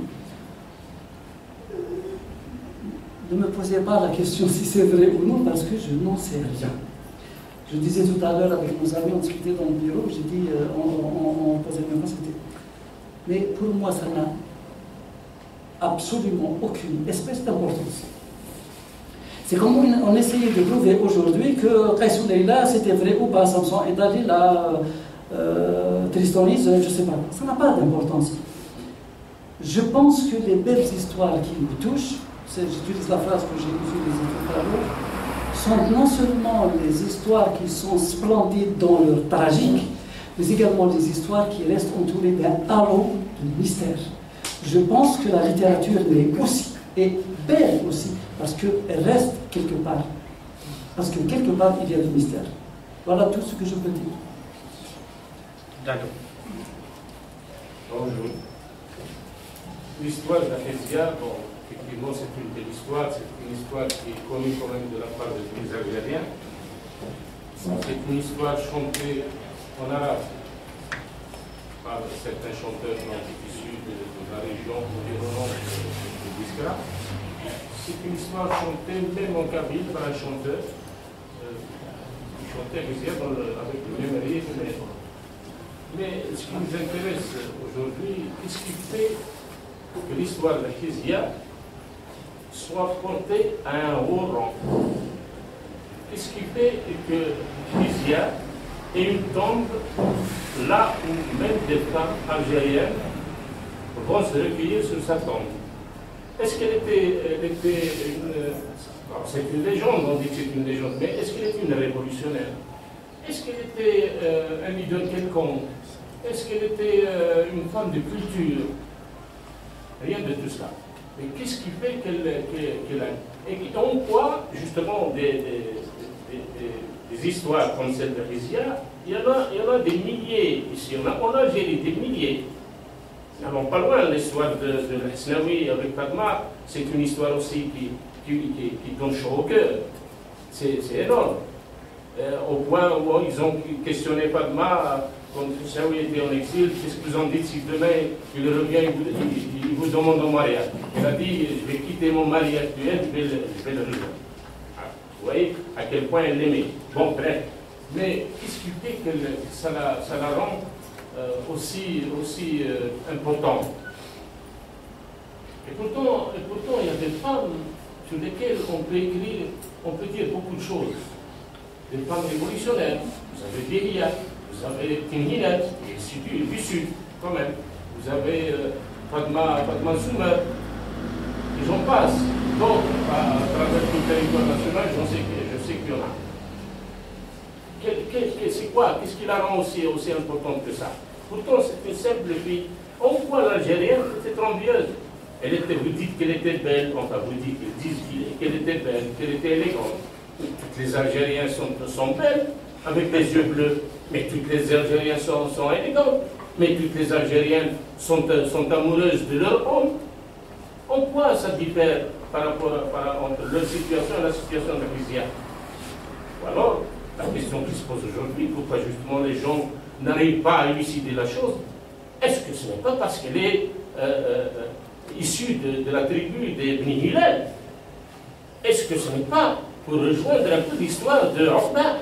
Ne me posez pas la question si c'est vrai ou non, parce que je n'en sais rien. Je disais tout à l'heure avec nos amis, on discutait dans le bureau, j'ai dit, on posait la même question. Mais pour moi, ça n'a absolument aucune espèce d'importance. C'est comme on essayait de prouver aujourd'hui que Qaïs Leïla, c'était vrai ou pas, Samson et Dalila, Tristonis, je ne sais pas. Ça n'a pas d'importance. Je pense que les belles histoires qui nous touchent, j'utilise la phrase que j'ai utilisée tout à l'heure, sont non seulement les histoires qui sont splendides dans leur tragique, mais également les histoires qui restent entourées d'un halo de mystère. Je pense que la littérature l'est aussi, et belle aussi, parce qu'elle reste quelque part. Parce que quelque part, il y a du mystère. Voilà tout ce que je peux dire. D'accord. Bonjour. L'histoire d'Ahésia, bon, effectivement, c'est une belle histoire. C'est une histoire qui est connue quand même de la part des Algériens. C'est une histoire chantée en arabe par certains chanteurs issus de la région environnante de Biskra. C'est une histoire chantée même en Kabyle par un chanteur qui chantait Ahésia avec le même rythme. Mais ce qui nous intéresse aujourd'hui, qu'est-ce qui fait que l'histoire d'Ahésia soit portée à un haut rang? Qu'est-ce qui fait que Ahésia ait une tombe là où même des femmes algériennes vont se recueillir sur sa tombe? Est-ce qu'elle était une... Alors, c'est une légende, on dit que c'est une légende, mais est-ce qu'elle était une révolutionnaire? Est-ce qu'elle était un idole quelconque? Est-ce qu'elle était une femme de culture? Rien de tout cela. Mais qu'est-ce qui fait qu'elle a... Et en quoi, justement, des histoires comme celle de Ahésia, il y en a des milliers ici. On a Algérie, des milliers. N'allons pas loin, l'histoire de l'Asnaoui avec Padma, c'est une histoire aussi qui donne chaud au cœur. C'est énorme. Au point où ils ont questionné Padma, quand Saoui était en exil, qu'est-ce que vous en dites si demain il revient, il vous demande en mariage? Il a dit, je vais quitter mon mari actuel, je vais le rejoindre. Vous voyez à quel point elle l'aimait. Bon, bref. Mais qu'est-ce qui fait que ça la rend aussi importante? Et pourtant, il y a des femmes sur lesquelles on peut dire beaucoup de choses. Des femmes révolutionnaires. Vous avez Bélia, vous avez Tinhinet, qui est du Sud, quand même. Vous avez Padma Soumer, et j'en passe. Donc, à travers tout le territoire national, je sais qu'il y en a. C'est quoi? Qu'est-ce qui la rend aussi importante que ça? Pourtant, c'est une simple fille. En quoi l'Algérienne était envieuse? Vous dites qu'elle était belle, enfin vous dites qu'ils disent qu'elle était belle, qu'elle était élégante. Toutes les Algériennes sont belles, avec des yeux bleus, mais toutes les Algériennes sont élégantes, mais toutes les Algériennes sont amoureuses de leur homme. En quoi ça diffère par rapport entre leur situation et la situation d'Ahésia? Ou alors, la question qui se pose aujourd'hui, pourquoi justement les gens n'arrivent pas à élucider la chose, est-ce que ce n'est pas parce qu'elle est issue de la tribu des Bni Hilal? Est-ce que ce n'est pas pour rejoindre un peu l'histoire de Uqba?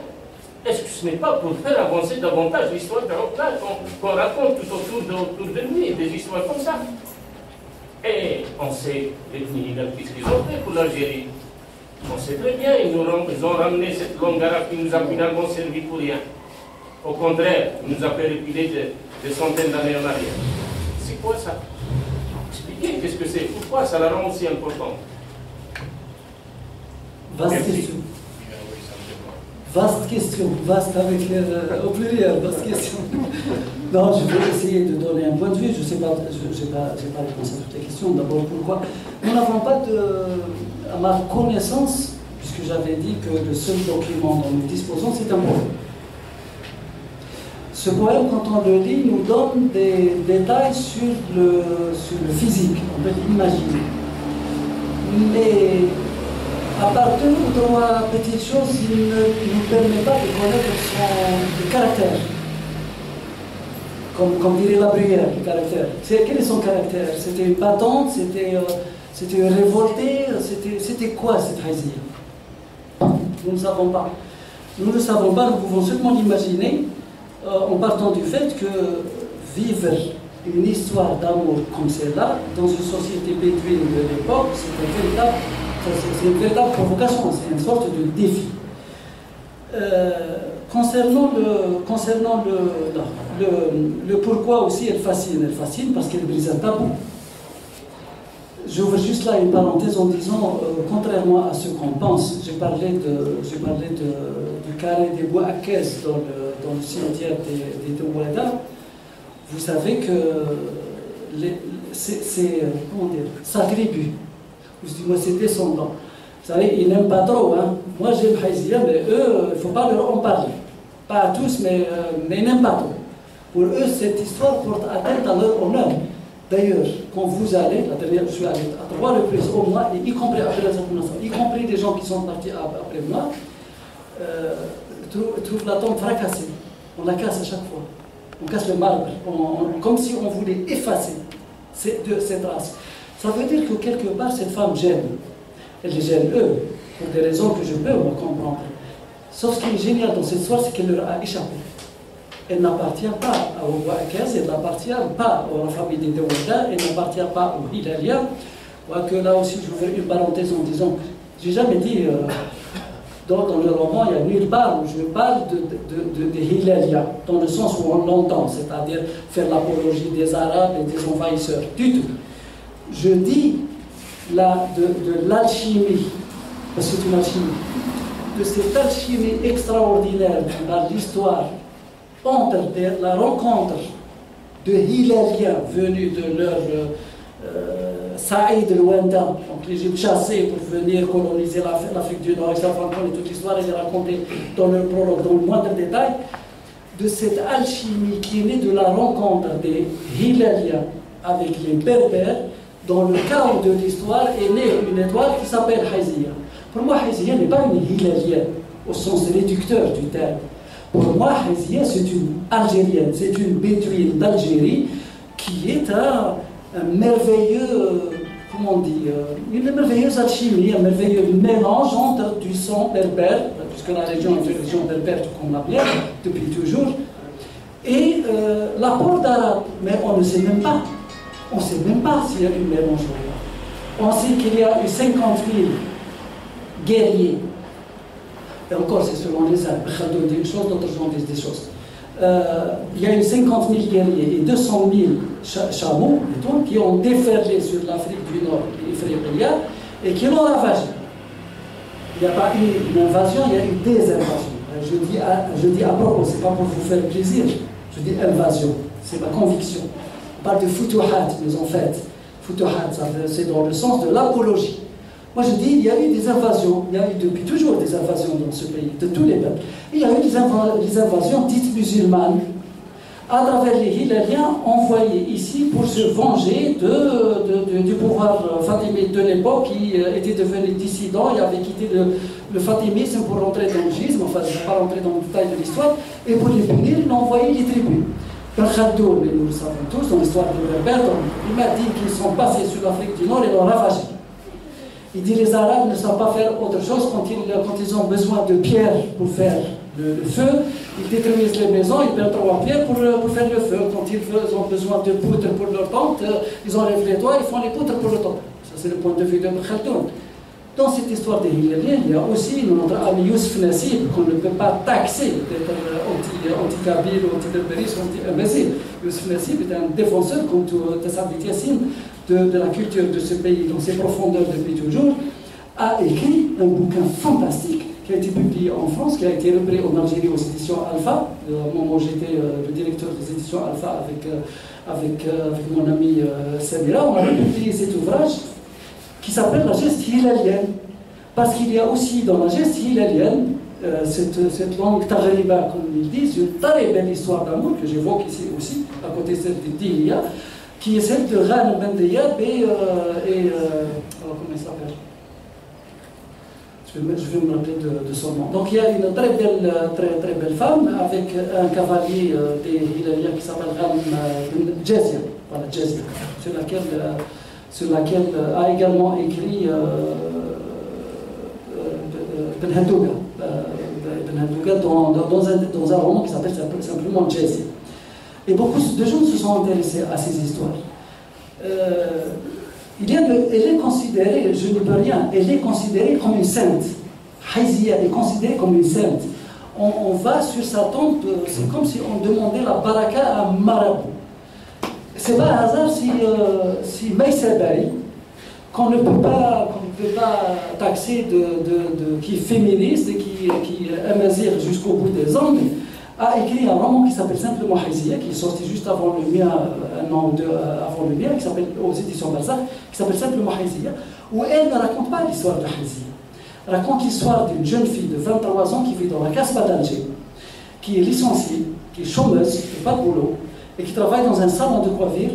Est-ce que ce n'est pas pour faire avancer davantage l'histoire de Uqba qu'on raconte tout autour de lui, des histoires comme ça? Et on sait, les Bni Hilal, qu'est-ce qu'ils ont fait pour l'Algérie? On sait très bien, ils ont ramené cette langue arabe qui nous a finalement servi pour rien. Au contraire, il nous a fait reculer des centaines d'années en arrière. C'est quoi ça? Expliquez, qu'est-ce que c'est? Pourquoi ça la rend aussi importante? Vaste question. Vaste question, vaste avec au pluriel, vaste question. Non, je vais essayer de donner un point de vue. Je ne sais pas, j'ai pas réponse à toutes les questions. D'abord, pourquoi nous n'avons pas à ma connaissance, puisque j'avais dit que le seul document dont nous disposons, c'est un poème. Ce poème, quand on le lit, nous donne des détails sur le physique, on peut l'imaginer. Mais à part 2 ou 3 petites choses, il ne nous permet pas de connaître son caractère. Comme dirait la Bruyère, le caractère. Quel est son caractère? C'était une battante, c'était une révoltée, c'était quoi cette Haizia? Nous ne savons pas. Nous ne savons pas, nous pouvons seulement l'imaginer en partant du fait que vivre une histoire d'amour comme celle-là, dans une société bédouine de l'époque, c'est une véritable provocation, c'est une sorte de défi. Concernant le pourquoi aussi, elle fascine parce qu'elle brise un tabou. J'ouvre juste là une parenthèse en disant, contrairement à ce qu'on pense, j'ai parlé du carré des bois à caisse dans le cimetière des Douada. Vous savez que comment dire, sa tribu, ou du moins ses descendants, vous savez, ils n'aiment pas trop. Hein. Moi j'aime Haizia, mais eux, il ne faut pas leur en parler. Pas à tous, mais ils n'aiment pas trop. Pour eux, cette histoire porte atteinte à leur honneur. D'ailleurs, quand vous allez, la dernière, je suis allé à 3 reprises au moins, et y compris après la circonstance, y compris des gens qui sont partis après moi, trouvent la tombe fracassée. On la casse à chaque fois. On casse le marbre, comme si on voulait effacer cette race. Ça veut dire que quelque part, cette femme gêne. Elle les gêne eux, pour des raisons que je peux me comprendre. Sauf ce qui est génial dans cette histoire, c'est qu'elle leur a échappé. Elle n'appartient pas au roi Akaz, elle n'appartient pas à la famille des Douada, elle n'appartient pas au Hilalia. Que là aussi, je vais une parenthèse en disant que j'ai jamais dit, dans le roman, il y a nulle part où je parle de Hilalia, dans le sens où on l'entend, c'est-à-dire faire l'apologie des Arabes et des envahisseurs, du tout. Je dis là de l'alchimie, parce que c'est une alchimie, de cette alchimie extraordinaire dans l'histoire, entre la rencontre de Hilaliens venus de leur Saïd Luanda, donc l'Égypte chassée pour venir coloniser l'Afrique du Nord, et ça raconte toute l'histoire, elle est racontée dans le prologue, dans le moindre détail, de cette alchimie qui est née de la rencontre des Hilaliens avec les Berbères. Dans le cadre de l'histoire est née une étoile qui s'appelle Haizia. Pour moi, Haizia n'est pas une Hilalienne au sens réducteur du terme. Pour moi, Haizia, c'est une Algérienne, c'est une bédouine d'Algérie qui est un merveilleux, comment on dit, une merveilleuse alchimie, un merveilleux mélange entre du sang berbère, puisque la région est une région berbère, tout comme la mienne, depuis toujours, et l'apport d'arabe. Mais on ne sait même pas. On ne sait même pas s'il y a eu mélange. On sait qu'il y a eu 50 000 guerriers. Et encore, c'est selon les Arabes. Khaldun dit une chose, d'autres gens disent des choses. Il y a eu 50 000 guerriers et 200 000 chameaux qui ont déferlé sur l'Afrique du Nord, l'Ifriqiya, et qui l'ont ravagé. Il n'y a pas eu une invasion, il y a eu des invasions. Je dis à propos, ce n'est pas pour vous faire plaisir, je dis invasion, c'est ma conviction. On parle de futuhat, mais en fait, futuhat, c'est dans le sens de l'apologie. Moi je dis, il y a eu des invasions, il y a eu depuis toujours des invasions dans ce pays, de tous les peuples. Il y a eu des invasions dites musulmanes, à travers les Hilaliens envoyés ici pour se venger du pouvoir fatimide de l'époque qui était devenu dissident et avait quitté le fatimisme pour rentrer dans le schisme, enfin je ne vais pas rentrer dans le détail de l'histoire, et pour les punir, il a envoyé les tribus. Khaldun, mais nous le savons tous, dans l'histoire de Berbère, il m'a dit qu'ils sont passés sur l'Afrique du Nord et l'ont ravagé. Il dit les Arabes ne savent pas faire autre chose quand ils ont besoin de pierres pour faire le feu. Ils détruisent les maisons, ils perdent 3 pierres pour faire le feu. Quand ils ont besoin de poutres pour leur tente, ils enlèvent les toits, ils font les poutres pour le tente. Ça c'est le point de vue de Khaldun. Dans cette histoire des Hilaliens, il y a aussi notre ami Youssef Nassib, qu'on ne peut pas taxer d'être anti-kabyle, anti-berbéris, anti-amazigh. Youssef Nassib est un défenseur, comme Tassabit Yassine, de la culture de ce pays dans ses profondeurs depuis toujours, a écrit un bouquin fantastique qui a été publié en France, qui a été repris en Algérie aux éditions Alpha. Au moment où j'étais le directeur des éditions Alpha avec mon ami Samira, on a publié cet ouvrage qui s'appelle La geste hilalienne. Parce qu'il y a aussi dans la geste hilalienne, cette langue taghriba, comme ils disent, une très belle histoire d'amour que j'évoque ici aussi, à côté de celle de Dihia, qui est celle de Ghanem Ben Diyab comment il s'appelle? Je vais me rappeler de son nom. Donc il y a une très belle femme avec un cavalier des Hilaliens qui s'appelle Ghanem Ben Jazia, voilà, Jazia, sur laquelle a également écrit Ben Hadouga dans un roman qui s'appelle simplement Jazia. Et beaucoup de gens se sont intéressés à ces histoires. Elle est considérée, je ne peux rien, elle est considérée comme une sainte. Haizia est considérée comme une sainte. On va sur sa tombe, c'est comme si on demandait la baraka à un marabout. C'est pas un hasard si Maïssa Bari, qu'on ne peut pas taxer qui est féministe et qui amazir jusqu'au bout des ongles, a écrit un roman qui s'appelle simplement Haizia, qui est sorti juste avant le mien, un an ou deux avant le mien, qui s'appelle aux éditions Balzac, qui s'appelle simplement Haizia, où elle ne raconte pas l'histoire de Haizia. Elle raconte l'histoire d'une jeune fille de 23 ans qui vit dans la Casbah d'Alger, qui est licenciée, qui est chômeuse, qui n'a pas de boulot, et qui travaille dans un salon de coiffure,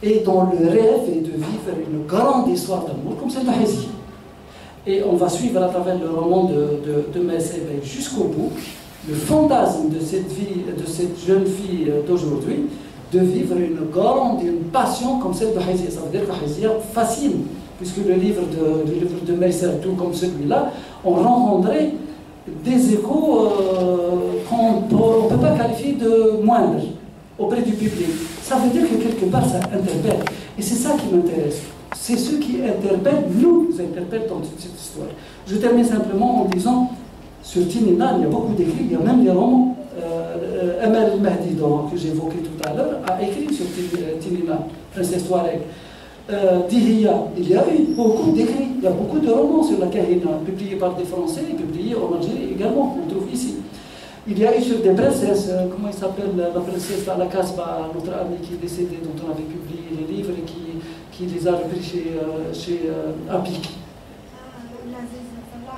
et dont le rêve est de vivre une grande histoire d'amour, comme celle de Haizia. Et on va suivre à travers le roman de Maïssa Bari jusqu'au bout le fantasme de cette jeune fille d'aujourd'hui de vivre une passion comme celle de Haizia. Ça veut dire que Haizia fascine, puisque le livre de Maïssa, tout comme celui-là, on rencontrait des échos qu'on ne peut pas qualifier de moindres auprès du public. Ça veut dire que quelque part ça interpelle. Et c'est ça qui m'intéresse. C'est ce qui nous interpelle dans toute cette histoire. Je termine simplement en disant, sur Tinina, il y a beaucoup d'écrits, il y a même des romans. Amal al-Mahdi, que j'évoquais tout à l'heure, a écrit sur Tinina, Princesse Touareg. Dihia, il y a eu beaucoup d'écrits, il y a beaucoup de romans sur la Kahina, publiés par des Français et publiés en Algérie également, on trouve ici. Il y a eu sur des princesses, comment il s'appelle, la princesse à la Casbah, notre amie qui est décédée, dont on avait publié les livres et qui les a repris chez Apik.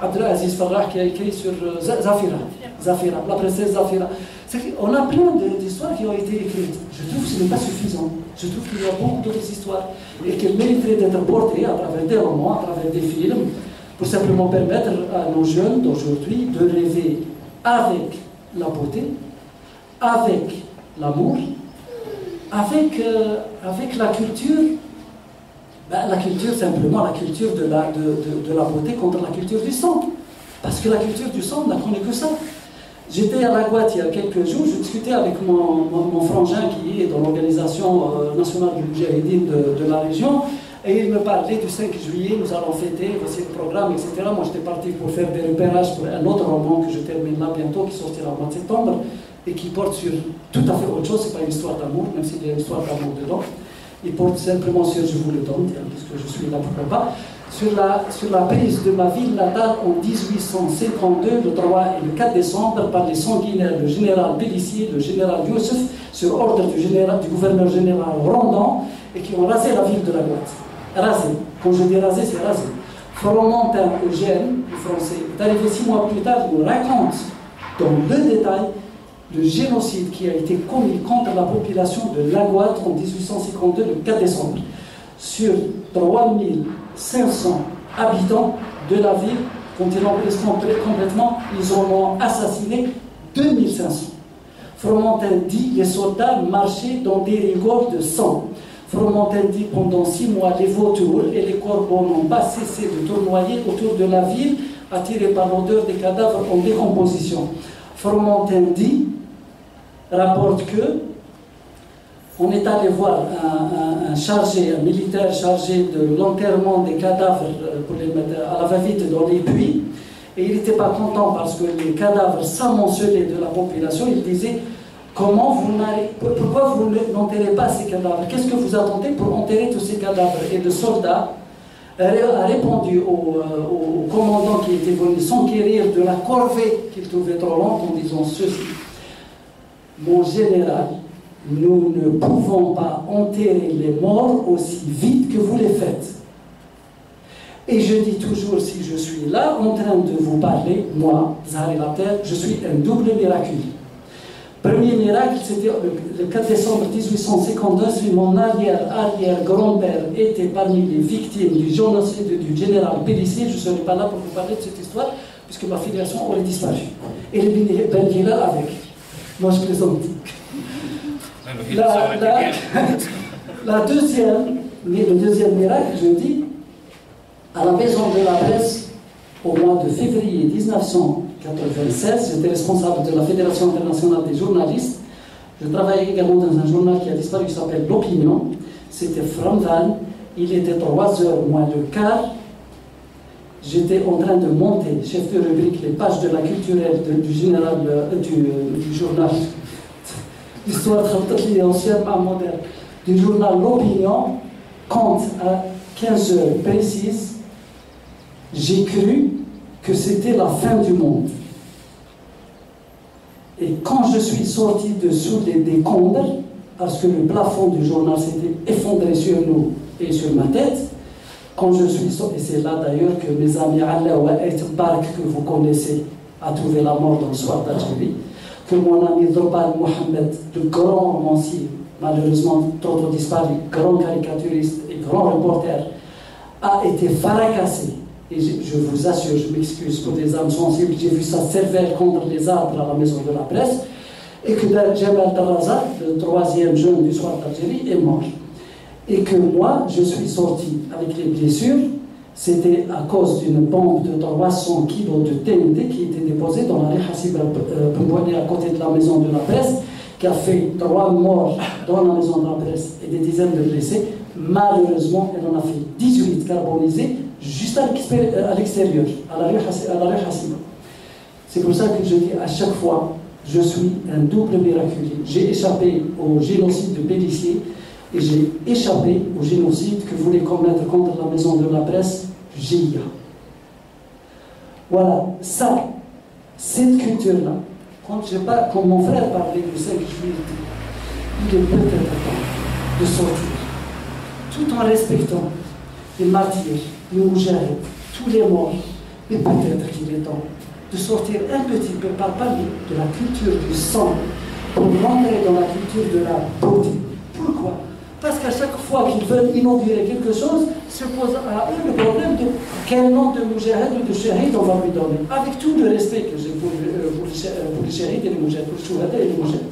Abdelaziz Farah qui a écrit sur Zafira, la princesse Zafira. On a plein d'histoires qui ont été écrites. Je trouve que ce n'est pas suffisant. Je trouve qu'il y a beaucoup d'autres histoires et qu'elles mériteraient d'être portées à travers des romans, à travers des films, pour simplement permettre à nos jeunes d'aujourd'hui de rêver avec la beauté, avec l'amour, avec la culture. La culture, simplement, la culture de la beauté contre la culture du sang. Parce que la culture du sang n'a connu que ça. J'étais à la Guadeloupe il y a quelques jours, je discutais avec mon frangin qui est dans l'organisation nationale du Moudjahidine de la région, et il me parlait du 5 juillet, nous allons fêter, voici le programme, etc. Moi j'étais parti pour faire des repérages pour un autre roman que je termine là bientôt, qui sortira au mois de septembre, et qui porte sur tout à fait autre chose, c'est pas une histoire d'amour, même s'il y a une histoire d'amour dedans. Il porte simplement sur, je vous le donne, puisque je suis là, pourquoi pas, sur la prise de ma ville natale en 1852, le 3 et le 4 décembre, par les sanguinaires, le général Pélissier, le général Youssef, sur ordre du gouverneur général Rondon, et qui ont rasé la ville de la Guadeloupe. Rasé. Quand je dis rasé, c'est rasé. Fromentin Eugène, le français, est arrivé 6 mois plus tard, il nous raconte dans le détail le génocide qui a été commis contre la population de la Guadeloupe en 1852, le 4 décembre. Sur 3500 habitants de la ville, quand ils l'emplissent complètement, ils en ont assassiné 2500. Fromentin dit les soldats marchaient dans des rigoles de sang. Fromentin dit pendant 6 mois, les vautours et les corbeaux n'ont pas cessé de tournoyer autour de la ville, attirés par l'odeur des cadavres en décomposition. Fromentin dit, rapporte que on est allé voir un militaire chargé de l'enterrement des cadavres pour les mettre à la va-vite dans les puits, et il n'était pas content parce que les cadavres s'amoncelaient de la population. Il disait, pourquoi vous n'enterrez pas ces cadavres? Qu'est-ce que vous attendez pour enterrer tous ces cadavres? Et le soldat a répondu au commandant qui était venu s'enquérir de la corvée qu'il trouvait trop lente en disant ceci. Mon général, nous ne pouvons pas enterrer les morts aussi vite que vous les faites. Et je dis toujours, si je suis là en train de vous parler, moi, Zahari Later, je suis un double miracle. Premier miracle, c'était le 4 décembre 1852, mon arrière-grand-père était parmi les victimes du génocide du général Pélissier. Je ne serai pas là pour vous parler de cette histoire, puisque ma filiation aurait disparu. Et les Ben Gila avec. Moi, je plaisante. Le deuxième miracle, je dis, à la maison de la presse, au mois de février 1996, j'étais responsable de la Fédération internationale des journalistes. Je travaillais également dans un journal qui a disparu, qui s'appelle L'Opinion. C'était Framvan. Il était 3h moins le quart. J'étais en train de monter, chef de rubrique, les pages de la culturelle du général du journal d'histoire ancienne à moderne, du journal L'Opinion, quand à 15h précises, j'ai cru que c'était la fin du monde. Et quand je suis sorti dessous des décombres, parce que le plafond du journal s'était effondré sur nous et sur ma tête, quand je suis sorti, et c'est là d'ailleurs que mes amis Allah et Bark, que vous connaissez, a trouvé la mort dans le soir d'Algérie, que mon ami Drobal Mohamed, le grand romancier, malheureusement trop disparu, grand caricaturiste et grand reporter, a été fracassé. Et je vous assure, je m'excuse pour les âmes sensibles, j'ai vu sa cervelle contre les arbres à la maison de la presse, et que Jamal Taraza, le 3e jeune du soir d'Algérie, est mort. Et que moi, je suis sorti avec les blessures, c'était à cause d'une bombe de 300 kg de TNT qui était déposée dans la rue Hassib à côté de la maison de la presse, qui a fait 3 morts dans la maison de la presse et des dizaines de blessés. Malheureusement, elle en a fait 18 carbonisés juste à l'extérieur, à la rue Hassib. C'est pour ça que je dis à chaque fois, je suis un double miraculé. J'ai échappé au génocide de Pélissier et j'ai échappé au génocide que voulait commettre contre la maison de la presse, GIA. Voilà, ça, cette culture-là, quand mon frère parlait du 5 juillet, il est peut-être temps de sortir, tout en respectant les martyrs, les moujahid, tous les morts, mais peut-être qu'il est temps de sortir un petit peu par parler de la culture du sang pour rentrer dans la culture de la beauté. Pourquoi? Parce qu'à chaque fois qu'ils veulent inaugurer quelque chose, se pose à eux le problème de quel nom de moujahid ou de shahid on va lui donner. Avec tout le respect que j'ai pour les shahid et les moujahid, pour les shuhada et les moujahid.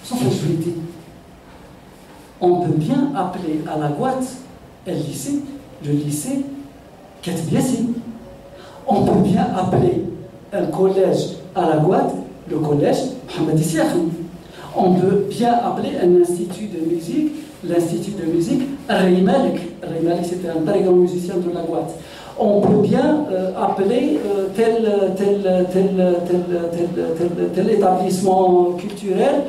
Sans que je vous dis, on peut bien appeler à la Guatte le lycée Ketbiassi. On peut bien appeler un collège à la Guatte le collège Mohamed Issiakhi. On peut bien appeler un institut de musique l'institut de musique Rimalik. Rimalik, c'était un très grand musicien de la Guatte. On peut bien appeler tel établissement culturel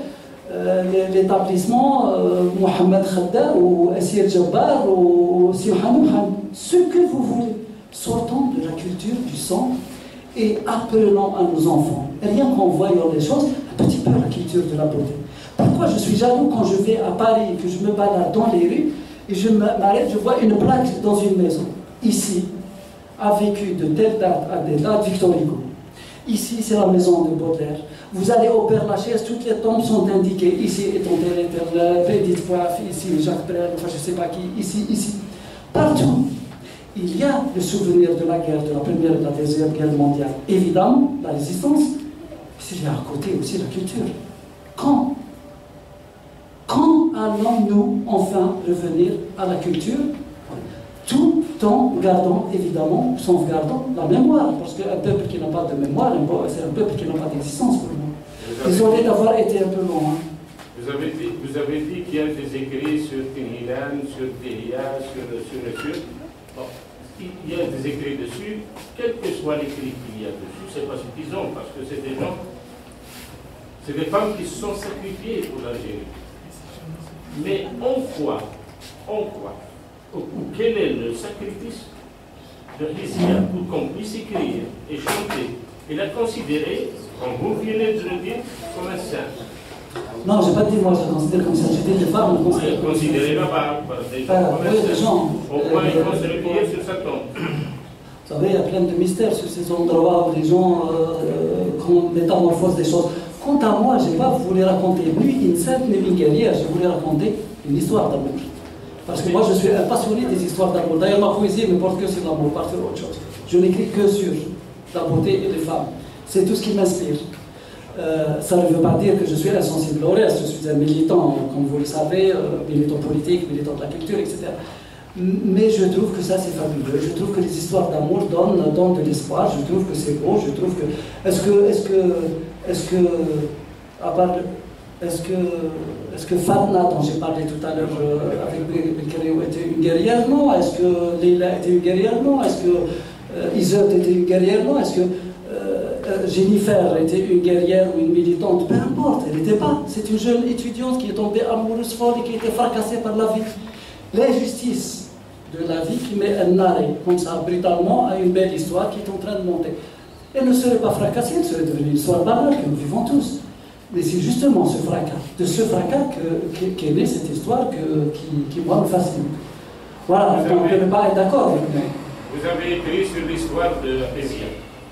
l'établissement Mohamed Khadda ou Assir Jabbar ou Sihanouhan. Ce que vous voulez. Sortons de la culture du sang et appelons à nos enfants, rien qu'en voyant les choses, un petit peu la culture de la beauté. Pourquoi je suis jaloux quand je vais à Paris et que je me balade dans les rues et je m'arrête, je vois une plaque dans une maison. Ici, a vécu de telle date à telle date Victor Hugo. Ici, c'est la maison de Baudelaire. Vous allez au Père-Lachaise, toutes les tombes sont indiquées. Ici est enterré Edith Piaf, ici Jacques Brel, enfin je ne sais pas qui, ici. Partout. Il y a le souvenir de la guerre, de la Première et de la Deuxième Guerre mondiale. Évidemment, la résistance, mais il y a à côté aussi la culture. Quand allons-nous enfin revenir à la culture, tout en gardant, évidemment, sauvegardant la mémoire, parce qu'un peuple qui n'a pas de mémoire, c'est un peuple qui n'a pas d'existence pour moi. Désolé d'avoir été un peu long. Hein. Vous avez dit qu'il y a des écrits sur Tinilan, sur Delia, sur bon, il y a des écrits dessus, quel que soit l'écrit qu'il y a dessus, c'est pas suffisant, parce que c'est des gens, c'est des femmes qui se sont sacrifiées pour l'Algérie. Mais en quoi, ou quel est le sacrifice de Hizia pour qu'on puisse écrire et chanter et la considérer, comme vous venez de le dire, comme un saint. Non, je n'ai pas dit moi, je considère comme ça. J'ai dit les femmes, on considère comme ça. Considérer là-bas, des gens. Au moins, ils vont se replier sur sa tombe. Vous savez, il y a plein de mystères sur ces endroits où les gens métamorphosent des choses. Quant à moi, je n'ai pas voulu raconter ni une sainte ni une guerrière, je voulais raconter une histoire d'amour. Parce que moi, je suis un passionné des histoires d'amour. D'ailleurs, ma poésie ne porte que sur l'amour, pas sur autre chose. Je n'écris que sur la beauté et les femmes. C'est tout ce qui m'inspire. Ça ne veut pas dire que je suis insensible au reste. Je suis un militant, comme vous le savez, militant politique, militant de la culture, etc. Mais je trouve que ça, c'est fabuleux. Je trouve que les histoires d'amour donnent de l'espoir. Je trouve que c'est beau. Je trouve que... Est-ce que Fatna, dont j'ai parlé tout à l'heure avec Belkérioù, était une guerrière? Non. Est-ce que Leila était une guerrière? Non. Est-ce que Iseult était une guerrière? Non. Est-ce que Jennifer était une guerrière ou une militante? Peu importe, elle n'était pas. C'est une jeune étudiante qui est tombée amoureuse folle et qui a été fracassée par la vie. L'injustice de la vie qui met un arrêt, comme ça, brutalement, à une belle histoire qui est en train de monter. Elle ne serait pas fracassée, elle serait devenue une histoire banale que nous vivons tous. Mais c'est justement ce fracas, de ce fracas qu'est née cette histoire qui moi, me fascine. Voilà, donc on ne peut pas être d'accord avec moi. Vous avez écrit sur l'histoire de Hizia.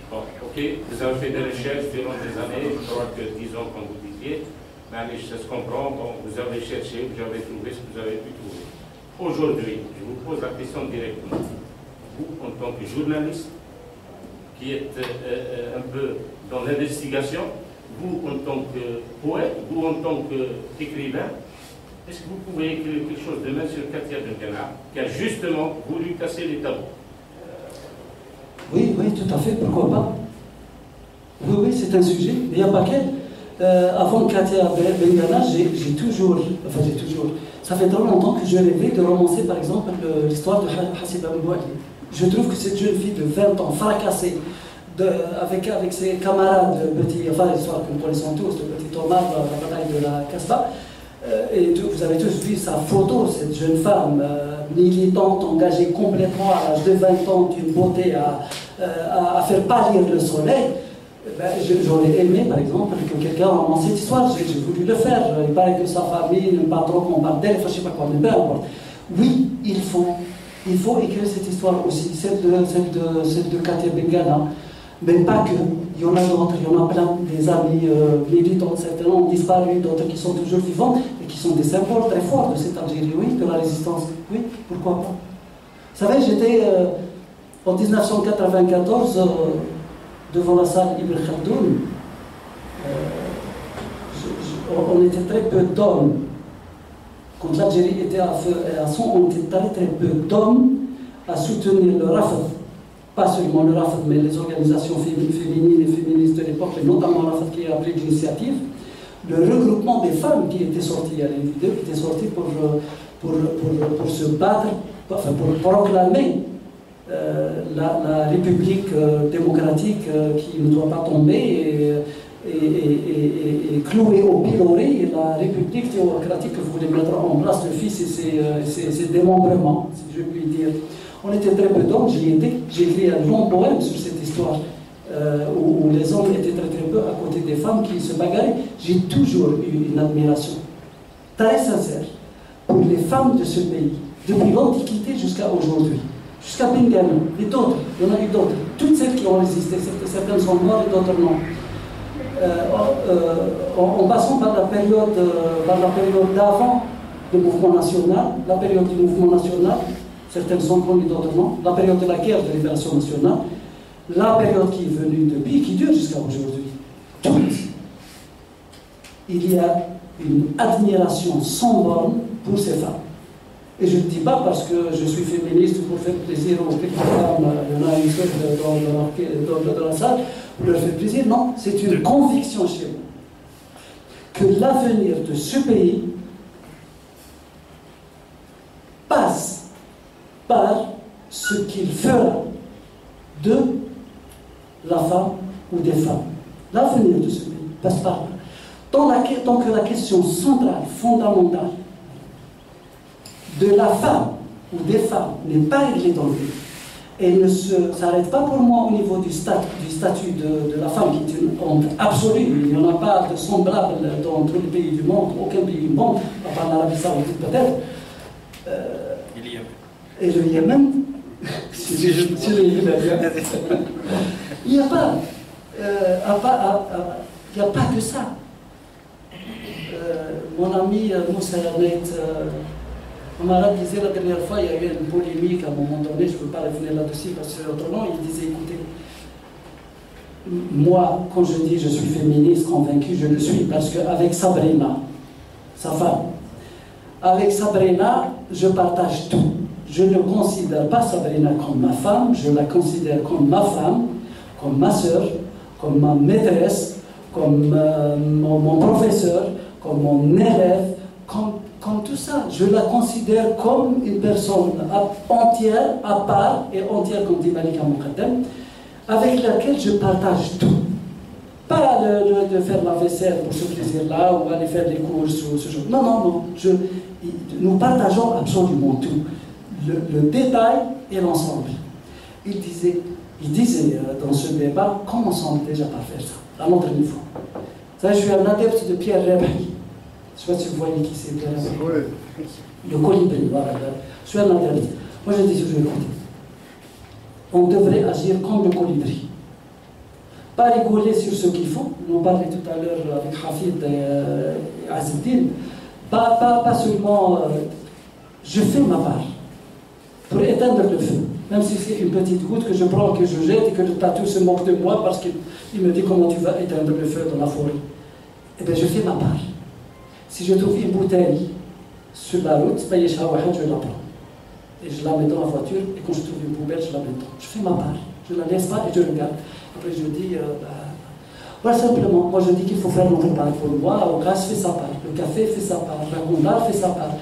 Bon, ok, vous avez fait des recherches durant des années, je crois que 10 ans, comme vous disiez, mais ça se comprend, bon, vous avez cherché, vous avez trouvé ce que vous avez pu trouver. Aujourd'hui, je vous pose la question directement. Vous, en tant que journaliste, qui êtes un peu dans l'investigation, vous, en tant que poète, vous, en tant qu'écrivain, est-ce que vous pouvez écrire quelque chose de même sur Katia Benkana, qui a justement voulu casser les tabous? Oui, tout à fait, pourquoi pas? Oui, c'est un sujet, il n'y a pas qu'elle. Avant Katia Benkana, j'ai toujours, ça fait trop longtemps que je rêvais de romancer, par exemple, l'histoire de Hassiba Mouali. Je trouve que cette jeune fille de 20 ans, fracassée, avec ses camarades, l'histoire que nous connaissons tous, le petit Thomas, la bataille de la Casbah, et vous avez tous vu sa photo, cette jeune femme militante, engagée complètement à l'âge de 20 ans, d'une beauté à faire pâlir le soleil. J'aurais aimé, par exemple, que quelqu'un romance cette histoire. J'ai voulu le faire. Il paraît que sa famille n'aime pas trop qu'on parle d'elle, je ne sais pas quoi, mais peu importe. Oui, il faut écrire cette histoire aussi, celle de Katia Benkana. Mais pas que. Il y en a d'autres, il y en a plein. Des amis militants, certains ont disparu, d'autres qui sont toujours vivants et qui sont des symboles très forts de cette Algérie, oui, de la résistance. Oui, pourquoi pas. Vous savez, j'étais en 1994 devant la salle Ibn Khaldoun. On était très peu d'hommes. Quand l'Algérie était à feu et à sang, on était très peu d'hommes à soutenir le Rafat. Pas seulement le Rafat, mais les organisations féminines et féministes de l'époque, et notamment le Rafat qui a pris l'initiative. Le regroupement des femmes qui étaient sorties, il y a les vidéos qui étaient sorties pour se battre, enfin pour proclamer la République démocratique qui ne doit pas tomber et clouer au pilori la République théocratique que voulait mettre en place le fils et ses démembrements, si je puis dire. On était très peu d'hommes, j'y étais, j'ai écrit un long poème sur cette histoire où les hommes étaient très peu à côté des femmes qui se bagarraient. J'ai toujours eu une admiration très sincère pour les femmes de ce pays, depuis l'Antiquité jusqu'à aujourd'hui. Jusqu'à Benghazi, et d'autres, il y en a eu d'autres. Toutes celles qui ont résisté, certaines sont mortes et d'autres non. En passant par la période d'avant le mouvement national, la période du mouvement national, certaines sont connues, d'autres non, la période de la guerre de libération nationale, la période qui est venue depuis, qui dure jusqu'à aujourd'hui. Toutes. Il y a une admiration sans borne pour ces femmes. Et je ne dis pas parce que je suis féministe pour faire plaisir aux petites femmes, il y en a une seule dans la salle, pour leur faire plaisir. Non, c'est une conviction chez moi que l'avenir de ce pays passe par ce qu'il fera de la femme ou des femmes. L'avenir de ce pays passe par là. Tant que la question centrale, fondamentale, de la femme ou des femmes n'est pas réglée dans le pays, et ne s'arrête pas pour moi au niveau du statut de la femme, qui est une honte absolue. Il n'y en a pas de semblable dans tous les pays du monde, aucun pays du monde, à part l'Arabie Saoudite peut-être. Et le Yémen, il n'y a pas, il n'y a pas que ça. Mon ami Moussa Yarnet, Amara disait la dernière fois, il y a eu une polémique à un moment donné, je ne veux pas revenir là-dessus parce que autrement, il disait, écoutez, moi, quand je dis je suis féministe convaincu, je le suis, parce qu'avec Sabrina, sa femme, avec Sabrina, je partage tout. Je ne considère pas Sabrina comme ma femme, je la considère comme ma femme, comme ma soeur, comme ma maîtresse, comme mon professeur, comme mon élève, comme tout ça. Je la considère comme une personne entière, à part, et entière, comme dit Malika Moukhaddam, avec laquelle je partage tout. Pas de faire la vaisselle pour ce plaisir-là, ou aller faire des courses, ou ce genre. Non, non, non. Nous partageons absolument tout. Le détail et l'ensemble. Il disait dans ce débat, commençons déjà par faire ça, à notre niveau. Ça, je suis un adepte de Pierre Rabhi. Je ne sais pas si vous voyez qui c'est, Pierre Rabhi. Le colibri, voilà. Je suis un adepte. Moi, je dis toujours, écoutez, on devrait agir comme le colibri. Pas rigoler sur ce qu'il faut. On parlait tout à l'heure avec Hafid et Azizdine. Pas seulement je fais ma part pour éteindre le feu. Même si c'est une petite goutte que je prends, que je jette et que le tatou se moque de moi parce qu'il me dit comment tu vas éteindre le feu dans la forêt. Eh bien, je fais ma part. Si je trouve une bouteille sur la route, je la prends. Et je la mets dans la voiture, et quand je trouve une poubelle, je la mets dedans. Je fais ma part. Je ne la laisse pas et je regarde. Après, je dis, voilà, simplement, moi je dis qu'il faut faire notre part. Pour moi, au gaz fait sa part, le café fait sa part, la gondard fait sa part.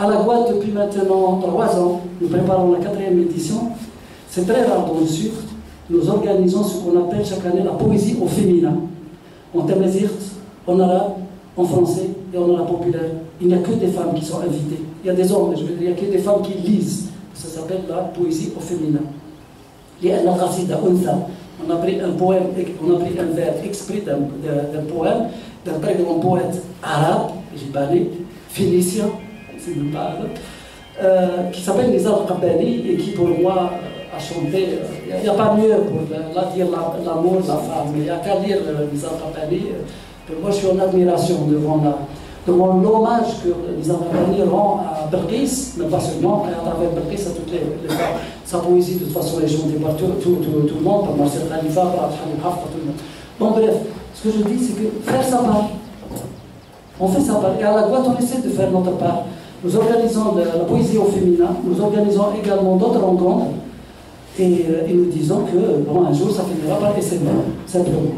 À la Guadeloupe, depuis maintenant 3 ans, nous préparons la 4e édition. C'est très rare dans le Sud. Nous organisons ce qu'on appelle chaque année la poésie au féminin. En tamazight, en arabe, en français et en arabe populaire. Il n'y a que des femmes qui sont invitées. Il y a des hommes, mais je veux dire, il n'y a que des femmes qui lisent. Ça s'appelle la poésie au féminin. On a pris un poème, on a pris un vers exprès d'un poème, d'un très grand poète arabe, libanais, phénicien, c'est même pas arabe, qui s'appelle Nizar Qabbani et qui pour moi a chanté. Il n'y a pas mieux pour dire l'amour de la femme, il n'y a qu'à lire Nizar Qabbani. Pour moi, je suis en admiration devant l'hommage que Nizar Qabbani rend à Belkis, mais pas seulement, et à travers Belkis à toutes les femmes. Sa poésie, de toute façon, est chantée par tout le monde, par Marcel Khalifa, par Abdelhamid Haftar, tout le monde. Bon, bref, ce que je dis, c'est que faire sa part. On fait sa part. Et à la Guadeloupe, on essaie de faire notre part. Nous organisons la poésie au féminin, nous organisons également d'autres rencontres, et nous disons que, bon, un jour, ça finira par essayer, simplement.